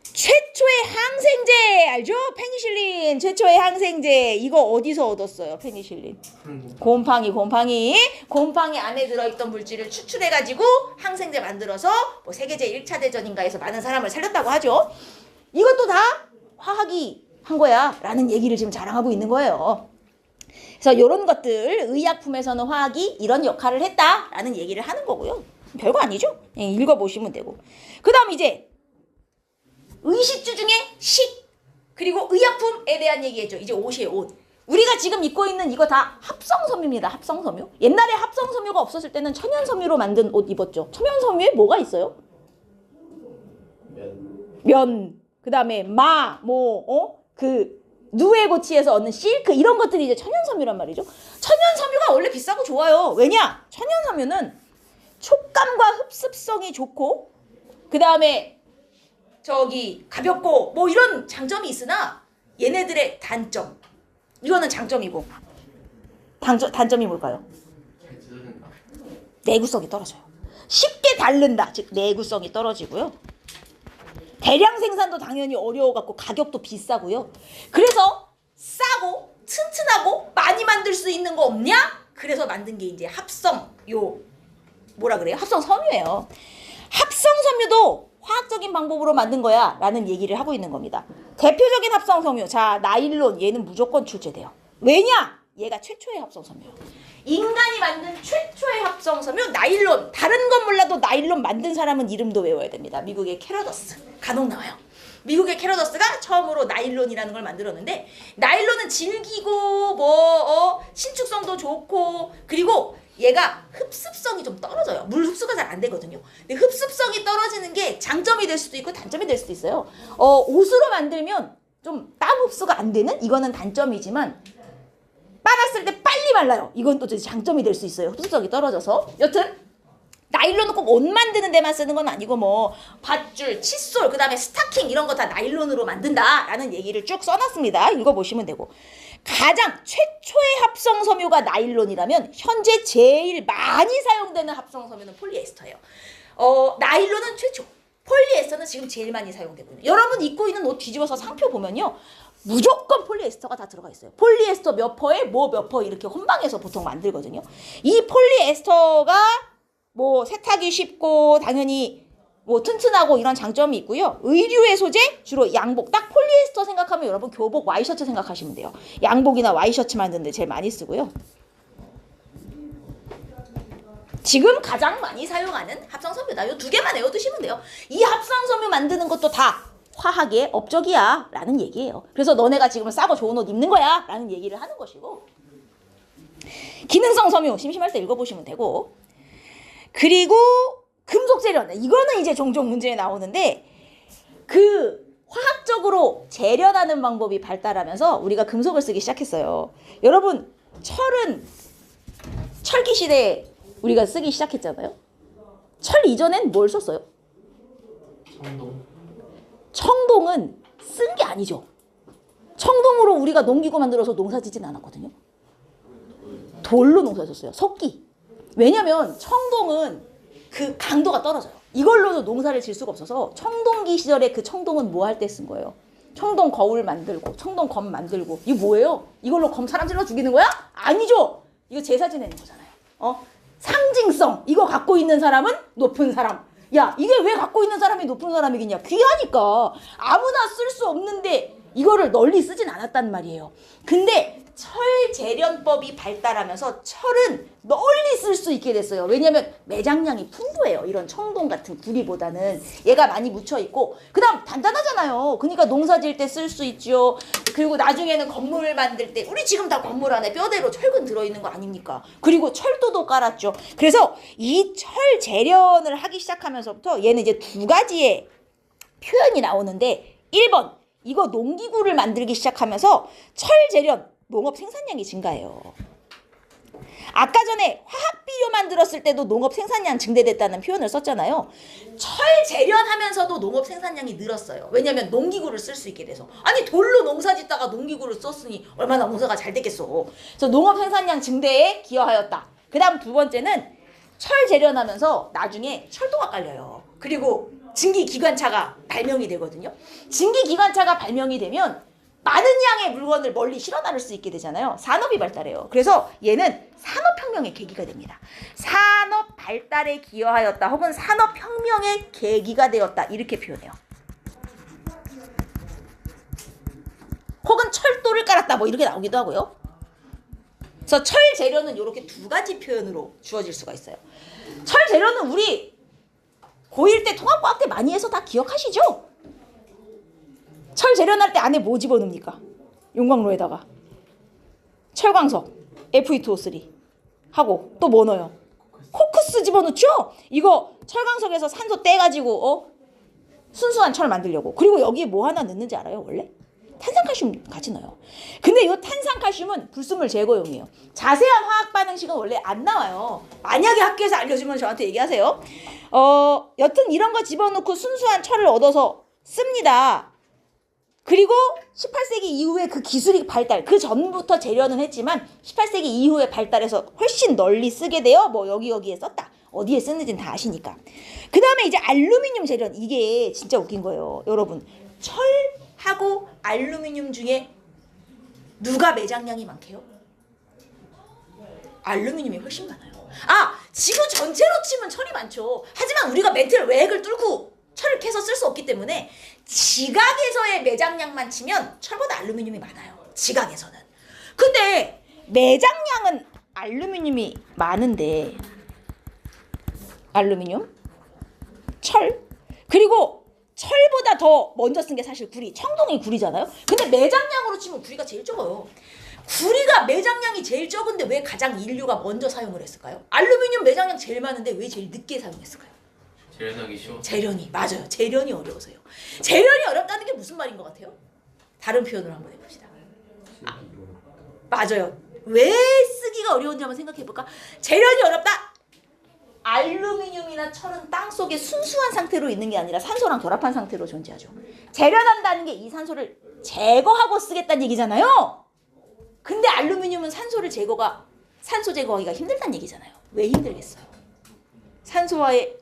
A: 최초의 항생제 알죠? 페니실린. 최초의 항생제 이거 어디서 얻었어요? 페니실린. 곰팡이 안에 들어있던 물질을 추출해가지고 항생제 만들어서 뭐 세계제 1차 대전인가에서 많은 사람을 살렸다고 하죠. 이것도 다 화학이 한 거야 라는 얘기를 지금 자랑하고 있는 거예요. 그래서 이런 것들 의약품에서는 화학이 이런 역할을 했다라는 얘기를 하는 거고요. 별거 아니죠? 읽어보시면 되고. 그 다음 이제 의식주 중에 식 그리고 의약품에 대한 얘기했죠. 이제 옷이에요. 옷. 우리가 지금 입고 있는 이거 다 합성섬유입니다. 합성섬유. 옛날에 합성섬유가 없었을 때는 천연섬유로 만든 옷 입었죠. 천연섬유에 뭐가 있어요? 면. 그 다음에 누에고치에서 얻는 실크 이런 것들이 이제 천연섬유란 말이죠. 천연섬유가 원래 비싸고 좋아요. 왜냐? 천연섬유는 촉감과 흡습성이 좋고 그 다음에 가볍고 뭐 이런 장점이 있으나 얘네들의 단점, 이거는 장점이고 단점이 뭘까요? 내구성이 떨어져요. 쉽게 닳는다. 즉 내구성이 떨어지고요. 대량 생산도 당연히 어려워갖고 가격도 비싸고요. 그래서 싸고 튼튼하고 많이 만들 수 있는 거 없냐? 그래서 만든 게 이제 합성섬유예요. 합성섬유도 화학적인 방법으로 만든 거야 라는 얘기를 하고 있는 겁니다. 대표적인 합성섬유, 자 나일론, 얘는 무조건 출제돼요. 왜냐? 얘가 최초의 합성섬유예요. 인간이 만든 최초의 합성섬유 나일론. 다른 건 몰라도 나일론 만든 사람은 이름도 외워야 됩니다. 미국의 캐러더스. 간혹 나와요. 미국의 캐러더스가 처음으로 나일론이라는 걸 만들었는데 나일론은 질기고 신축성도 좋고 그리고 얘가 흡습성이 좀 떨어져요. 물 흡수가 잘 안 되거든요. 근데 흡습성이 떨어지는 게 장점이 될 수도 있고 단점이 될 수도 있어요. 옷으로 만들면 좀 땀 흡수가 안 되는 이거는 단점이지만 빨았을 때 빨리 말라요. 이건 또 장점이 될 수 있어요. 흡수성이 떨어져서. 여튼 나일론은 꼭 옷 만드는 데만 쓰는 건 아니고 뭐 밧줄, 칫솔, 그 다음에 스타킹 이런 거 다 나일론으로 만든다라는 얘기를 쭉 써놨습니다. 읽어보시면 되고 가장 최초의 합성섬유가 나일론이라면 현재 제일 많이 사용되는 합성섬유는 폴리에스터예요. 나일론은 최초, 폴리에스터는 지금 제일 많이 사용되고요. 여러분 입고 있는 옷 뒤집어서 상표 보면요. 무조건 폴리에스터가 다 들어가 있어요. 폴리에스터 몇 퍼에 뭐 몇 퍼 이렇게 혼방해서 보통 만들거든요. 이 폴리에스터가 뭐 세탁이 쉽고 당연히 뭐 튼튼하고 이런 장점이 있고요. 의류의 소재 주로 양복. 딱 폴리에스터 생각하면 여러분 교복 와이셔츠 생각하시면 돼요. 양복이나 와이셔츠 만드는 데 제일 많이 쓰고요. 지금 가장 많이 사용하는 합성섬유다. 요 두 개만 외워두시면 돼요. 이 합성섬유 만드는 것도 다 화학의 업적이야 라는 얘기예요. 그래서 너네가 지금 싸고 좋은 옷 입는 거야 라는 얘기를 하는 것이고 기능성 섬유 심심할 때 읽어보시면 되고 그리고 금속 재련 이거는 이제 종종 문제에 나오는데 그 화학적으로 재련하는 방법이 발달하면서 우리가 금속을 쓰기 시작했어요. 여러분 철은 철기 시대에 우리가 쓰기 시작했잖아요. 철 이전엔 뭘 썼어요? 청동은 쓴 게 아니죠. 청동으로 우리가 농기구 만들어서 농사 짓진 않았거든요. 돌로 농사 졌어요. 석기. 왜냐면 청동은 그 강도가 떨어져요. 이걸로도 농사를 질 수가 없어서 청동기 시절에 그 청동은 뭐 할 때 쓴 거예요? 청동 거울 만들고 청동 검 만들고 이게 뭐예요? 이걸로 검 사람 찔러 죽이는 거야? 아니죠. 이거 제사 지내는 거잖아요. 상징성. 이거 갖고 있는 사람은 높은 사람. 야, 이게 왜 갖고 있는 사람이 높은 사람이겠냐? 귀하니까. 아무나 쓸 수 없는데 이거를 널리 쓰진 않았단 말이에요. 근데 철 재련법이 발달하면서 철은 널리 쓸 수 있게 됐어요. 왜냐하면 매장량이 풍부해요. 이런 청동 같은 구리보다는 얘가 많이 묻혀 있고 그 다음 단단하잖아요. 그러니까 농사 지을 때 쓸 수 있죠. 그리고 나중에는 건물 만들 때 우리 지금 다 건물 안에 뼈대로 철근 들어있는 거 아닙니까? 그리고 철도도 깔았죠. 그래서 이 철 재련을 하기 시작하면서부터 얘는 이제 두 가지의 표현이 나오는데 1번 이거 농기구를 만들기 시작하면서 철 재련 농업 생산량이 증가해요. 아까 전에 화학 비료 만들었을 때도 농업 생산량 증대됐다는 표현을 썼잖아요. 철 재련하면서도 농업 생산량이 늘었어요. 왜냐하면 농기구를 쓸 수 있게 돼서. 아니 돌로 농사 짓다가 농기구를 썼으니 얼마나 농사가 잘 됐겠어. 그래서 농업 생산량 증대에 기여하였다. 그 다음 두 번째는 철 재련하면서 나중에 철도가 깔려요. 그리고 증기기관차가 발명이 되거든요. 증기기관차가 발명이 되면 많은 양의 물건을 멀리 실어 나를 수 있게 되잖아요. 산업이 발달해요. 그래서 얘는 산업혁명의 계기가 됩니다. 산업 발달에 기여하였다 혹은 산업혁명의 계기가 되었다 이렇게 표현해요. 혹은 철도를 깔았다 뭐 이렇게 나오기도 하고요. 그래서 철 재료는 이렇게 두 가지 표현으로 주어질 수가 있어요. 철 재료는 우리 고1 때 통합과학 때 많이 해서 다 기억하시죠? 철 재련할 때 안에 뭐 집어넣습니까? 용광로에다가 철광석 Fe2O3 하고 또 뭐 넣어요? 코크스 집어넣죠? 이거 철광석에서 산소 떼가지고 순수한 철 만들려고. 그리고 여기에 뭐 하나 넣는지 알아요? 원래? 탄산칼슘 같이 넣어요. 근데 이 탄산칼슘은 불순물 제거용이에요. 자세한 화학 반응식은 원래 안 나와요. 만약에 학교에서 알려주면 저한테 얘기하세요. 여튼 이런 거 집어넣고 순수한 철을 얻어서 씁니다. 그리고 18세기 이후에 그 기술이 발달, 그 전부터 재련은 했지만 18세기 이후에 발달해서 훨씬 널리 쓰게 되어 뭐 여기에 썼다. 어디에 쓰는지는 다 아시니까. 그 다음에 이제 알루미늄 재련. 이게 진짜 웃긴 거예요. 여러분, 철하고 알루미늄 중에 누가 매장량이 많게요? 알루미늄이 훨씬 많아요. 지구 전체로 치면 철이 많죠. 하지만 우리가 메탈 외액을 뚫고 철을 캐서 쓸 수 없기 때문에 지각에서의 매장량만 치면 철보다 알루미늄이 많아요. 지각에서는. 근데 매장량은 알루미늄이 많은데 알루미늄, 철, 그리고 철보다 더 먼저 쓴 게 사실 구리. 청동이 구리잖아요. 근데 매장량으로 치면 구리가 제일 적어요. 구리가 매장량이 제일 적은데 왜 가장 인류가 먼저 사용을 했을까요? 알루미늄 매장량 제일 많은데 왜 제일 늦게 사용했을까요?
B: 재련하기 쉬워.
A: 재련이, 맞아요. 재련이 어려워서요. 재련이 어렵다는 게 무슨 말인 것 같아요? 다른 표현으로 한번 해봅시다. 맞아요. 왜 쓰기가 어려운지 한번 생각해볼까? 재련이 어렵다. 알루미늄이나 철은 땅속에 순수한 상태로 있는 게 아니라 산소랑 결합한 상태로 존재하죠. 재련한다는 게 이 산소를 제거하고 쓰겠다는 얘기잖아요. 근데 알루미늄은 산소 제거하기가 힘들다는 얘기잖아요. 왜 힘들겠어요? 산소와의,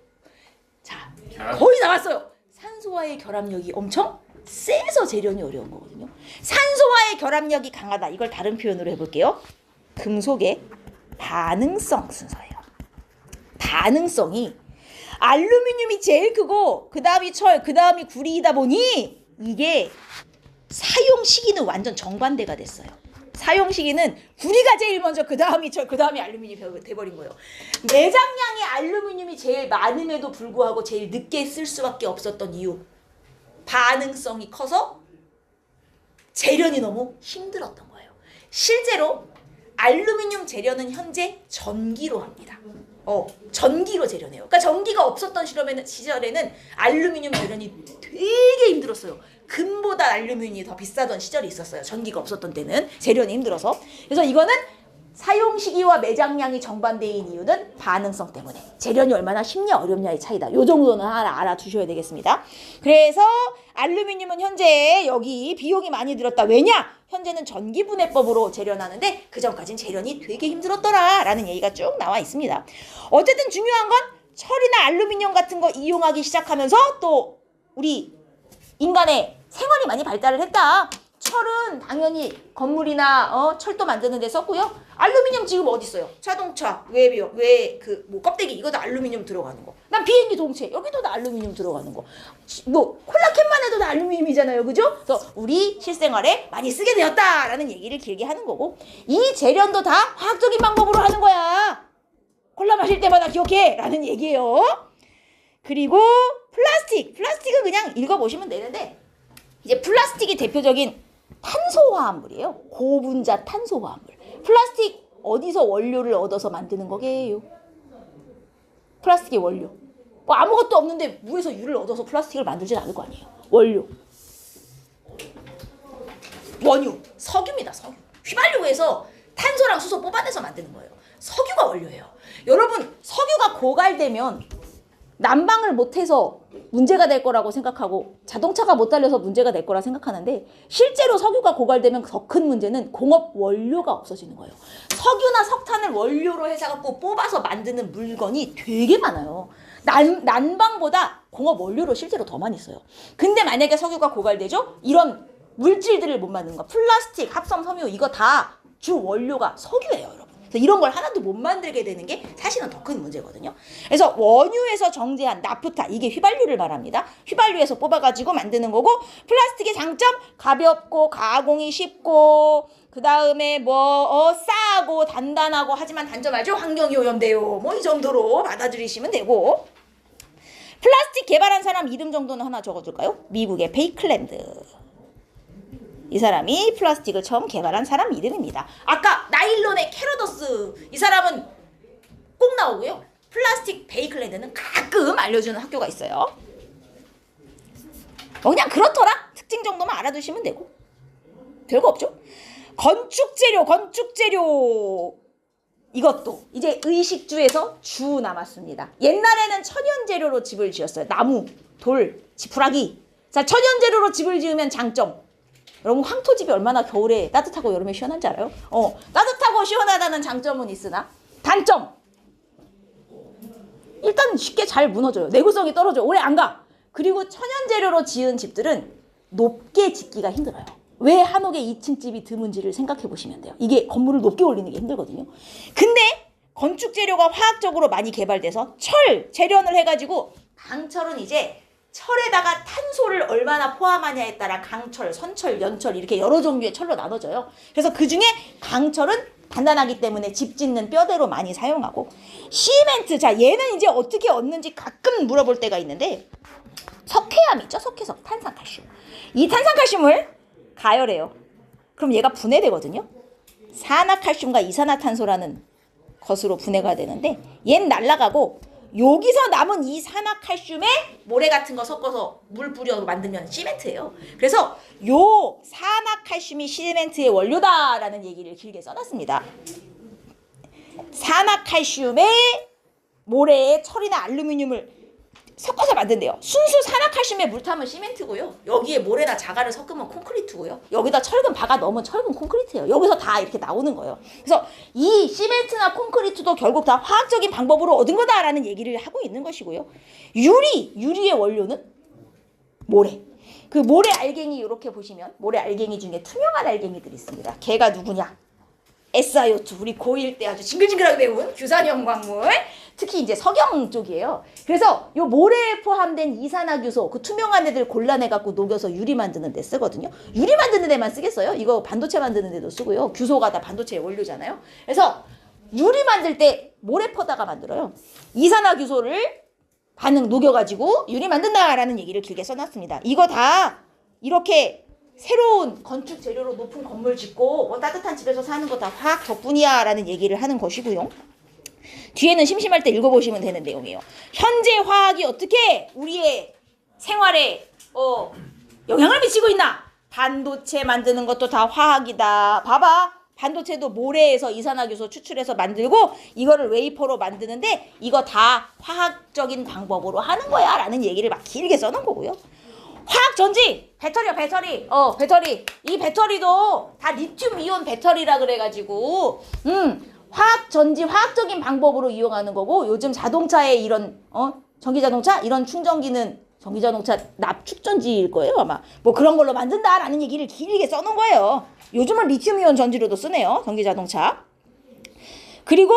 A: 자, 거의 나왔어요. 산소와의 결합력이 엄청 세서 재련이 어려운 거거든요. 산소와의 결합력이 강하다. 이걸 다른 표현으로 해볼게요. 금속의 반응성 순서예요. 반응성이 알루미늄이 제일 크고 그 다음이 철, 그 다음이 구리이다 보니 이게 사용 시기는 완전 정반대가 됐어요. 사용 시기는 구리가 제일 먼저, 그 다음이 철, 그 다음이 알루미늄이 돼버린 거예요. 매장량의 알루미늄이 제일 많음에도 불구하고 제일 늦게 쓸 수밖에 없었던 이유, 반응성이 커서 재련이 너무 힘들었던 거예요. 실제로 알루미늄 재련은 현재 전기로 합니다. 전기로 재련해요. 그러니까 전기가 없었던 시절에는 알루미늄 재련이 되게 힘들었어요. 금보다 알루미늄이 더 비싸던 시절이 있었어요. 전기가 없었던 때는 재련이 힘들어서. 그래서 이거는 사용 시기와 매장량이 정반대인 이유는 반응성 때문에. 재련이 얼마나 쉽냐 어렵냐의 차이다. 요 정도는 하나 알아두셔야 되겠습니다. 그래서 알루미늄은 현재 여기 비용이 많이 들었다. 왜냐? 현재는 전기분해법으로 재련하는데 그전까진 재련이 되게 힘들었더라 라는 얘기가 쭉 나와 있습니다. 어쨌든 중요한 건 철이나 알루미늄 같은 거 이용하기 시작하면서 또 우리 인간의 생활이 많이 발달을 했다. 철은 당연히 건물이나 철도 만드는 데 썼고요. 알루미늄 지금 어디 있어요? 자동차, 껍데기 이거 다 알루미늄 들어가는 거. 난 비행기 동체 여기도 다 알루미늄 들어가는 거. 콜라캔만 해도 다 알루미늄이잖아요, 그죠? 그래서 우리 실생활에 많이 쓰게 되었다라는 얘기를 길게 하는 거고, 이 재련도 다 화학적인 방법으로 하는 거야. 콜라 마실 때마다 기억해라는 얘기예요. 그리고 플라스틱은 그냥 읽어보시면 되는데, 이제 플라스틱이 대표적인 탄소화합물이에요. 고분자 탄소화합물. 플라스틱 어디서 원료를 얻어서 만드는 거게요? 플라스틱의 원료. 아무것도 없는데 물에서 유를 얻어서 플라스틱을 만들진 않을 거 아니에요. 원료. 원유. 석유입니다. 석유. 휘발유에서 탄소랑 수소 뽑아내서 만드는 거예요. 석유가 원료예요. 여러분, 석유가 고갈되면 난방을 못해서 문제가 될 거라고 생각하고 자동차가 못 달려서 문제가 될 거라 생각하는데, 실제로 석유가 고갈되면 더 큰 문제는 공업 원료가 없어지는 거예요. 석유나 석탄을 원료로 해서 뽑아서 만드는 물건이 되게 많아요. 난방보다 공업 원료로 실제로 더 많이 써요. 근데 만약에 석유가 고갈되죠? 이런 물질들을 못 만드는 거. 플라스틱, 합성 섬유 이거 다 주 원료가 석유예요, 여러분. 그래서 이런 걸 하나도 못 만들게 되는 게 사실은 더 큰 문제거든요. 그래서 원유에서 정제한 나프타, 이게 휘발유를 말합니다. 휘발유에서 뽑아가지고 만드는 거고, 플라스틱의 장점, 가볍고 가공이 쉽고, 그 다음에 싸고 단단하고, 하지만 단점 알죠? 환경이 오염돼요. 이 정도로 받아들이시면 되고, 플라스틱 개발한 사람 이름 정도는 하나 적어둘까요? 미국의 베이클랜드. 이 사람이 플라스틱을 처음 개발한 사람 이름입니다. 아까 나일론의 캐로더스, 이 사람은 꼭 나오고요. 플라스틱 베이클랜드는 가끔 알려주는 학교가 있어요. 그냥 그렇더라. 특징 정도만 알아두시면 되고 별거 없죠. 건축재료 이것도 이제 의식주에서 주 남았습니다. 옛날에는 천연재료로 집을 지었어요. 나무, 돌, 지푸라기. 자, 천연재료로 집을 지으면 장점, 여러분 황토집이 얼마나 겨울에 따뜻하고 여름에 시원한지 알아요? 따뜻하고 시원하다는 장점은 있으나 단점, 일단 쉽게 잘 무너져요. 내구성이 떨어져요. 오래 안 가. 그리고 천연재료로 지은 집들은 높게 짓기가 힘들어요. 왜 한옥의 2층 집이 드문지를 생각해 보시면 돼요. 이게 건물을 높게 올리는 게 힘들거든요. 근데 건축재료가 화학적으로 많이 개발돼서 철 재련을 해가지고, 강철은 이제 철에다가 탄소를 얼마나 포함하냐에 따라 강철, 선철, 연철 이렇게 여러 종류의 철로 나눠져요. 그래서 그 중에 강철은 단단하기 때문에 집 짓는 뼈대로 많이 사용하고 시멘트. 자, 얘는 이제 어떻게 얻는지 가끔 물어볼 때가 있는데 석회암 있죠? 석회석, 탄산칼슘. 이 탄산칼슘을 가열해요. 그럼 얘가 분해되거든요. 산화칼슘과 이산화탄소라는 것으로 분해가 되는데 얘는 날아가고 여기서 남은 이 산화칼슘에 모래 같은 거 섞어서 물 뿌려 만들면 시멘트예요. 그래서 요 산화칼슘이 시멘트의 원료다라는 얘기를 길게 써놨습니다. 산화칼슘에 모래에 철이나 알루미늄을 섞어서 만든대요. 순수 산화칼슘에 물 타면 시멘트고요. 여기에 모래나 자갈을 섞으면 콘크리트고요. 여기다 철근 박아 넣으면 철근 콘크리트예요. 여기서 다 이렇게 나오는 거예요. 그래서 이 시멘트나 콘크리트도 결국 다 화학적인 방법으로 얻은 거다라는 얘기를 하고 있는 것이고요. 유리의 원료는 모래. 그 모래 알갱이 이렇게 보시면 모래 알갱이 중에 투명한 알갱이들이 있습니다. 걔가 누구냐? SiO2. 우리 고1 때 아주 징글징글하게 배운 규산형 광물. 특히 이제 석영 쪽이에요. 그래서 요 모래에 포함된 이산화규소, 그 투명한 애들 골라내갖고 녹여서 유리 만드는 데 쓰거든요. 유리 만드는 데만 쓰겠어요? 이거 반도체 만드는 데도 쓰고요. 규소가 다 반도체의 원료잖아요. 그래서 유리 만들 때 모래 퍼다가 만들어요. 이산화규소를 반응 녹여가지고 유리 만든다라는 얘기를 길게 써놨습니다. 이거 다 이렇게 새로운 건축 재료로 높은 건물 짓고 뭐 따뜻한 집에서 사는 거 다 화학 덕분이야 라는 얘기를 하는 것이고요. 뒤에는 심심할 때 읽어보시면 되는 내용이에요. 현재 화학이 어떻게 우리의 생활에 영향을 미치고 있나? 반도체 만드는 것도 다 화학이다. 봐봐. 반도체도 모래에서 이산화규소 추출해서 만들고 이거를 웨이퍼로 만드는데 이거 다 화학적인 방법으로 하는 거야 라는 얘기를 막 길게 써놓은 거고요. 화학전지! 배터리야, 배터리. 배터리. 이 배터리도 다 리튬 이온 배터리라 그래가지고 화학전지, 화학적인 방법으로 이용하는 거고 요즘 자동차에 이런 전기자동차? 이런 충전기는 전기자동차 납축전지일 거예요 아마. 뭐 그런 걸로 만든다라는 얘기를 길게 써놓은 거예요. 요즘은 리튬이온 전지로도 쓰네요. 전기자동차. 그리고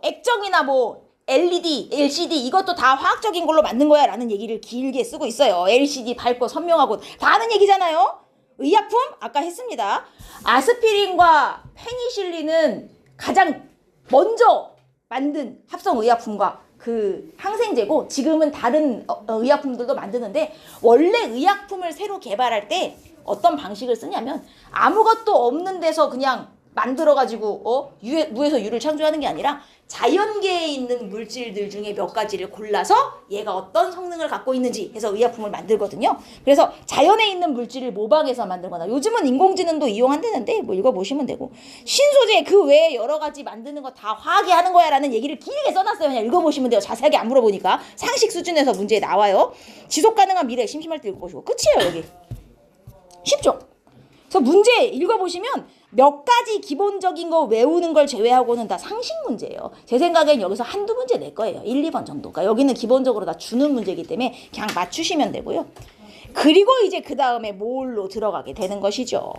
A: 액정이나 뭐 LED, LCD 이것도 다 화학적인 걸로 만든 거야 라는 얘기를 길게 쓰고 있어요. LCD 밝고 선명하고 다 아는 얘기잖아요. 의약품? 아까 했습니다. 아스피린과 페니실린은 가장 먼저 만든 합성의약품과 그 항생제고 지금은 다른 의약품들도 만드는데 원래 의약품을 새로 개발할 때 어떤 방식을 쓰냐면 아무것도 없는 데서 그냥 만들어가지고 무에서 유를 창조하는 게 아니라 자연계에 있는 물질들 중에 몇 가지를 골라서 얘가 어떤 성능을 갖고 있는지 해서 의약품을 만들거든요. 그래서 자연에 있는 물질을 모방해서 만들거나 요즘은 인공지능도 이용한다는데 뭐 읽어보시면 되고 신소재 그 외에 여러 가지 만드는 거 다 화학이 하는 거야 라는 얘기를 길게 써놨어요. 그냥 읽어보시면 돼요. 자세하게 안 물어보니까 상식 수준에서 문제에 나와요. 지속가능한 미래 심심할 때 읽어보시고 끝이에요. 여기 쉽죠? 그래서 문제 읽어보시면 몇 가지 기본적인 거 외우는 걸 제외하고는 다 상식 문제예요. 제 생각엔 여기서 한두 문제 낼 거예요. 1, 2번 정도가. 여기는 기본적으로 다 주는 문제이기 때문에 그냥 맞추시면 되고요. 그리고 이제 그 다음에 뭘로 들어가게 되는 것이죠.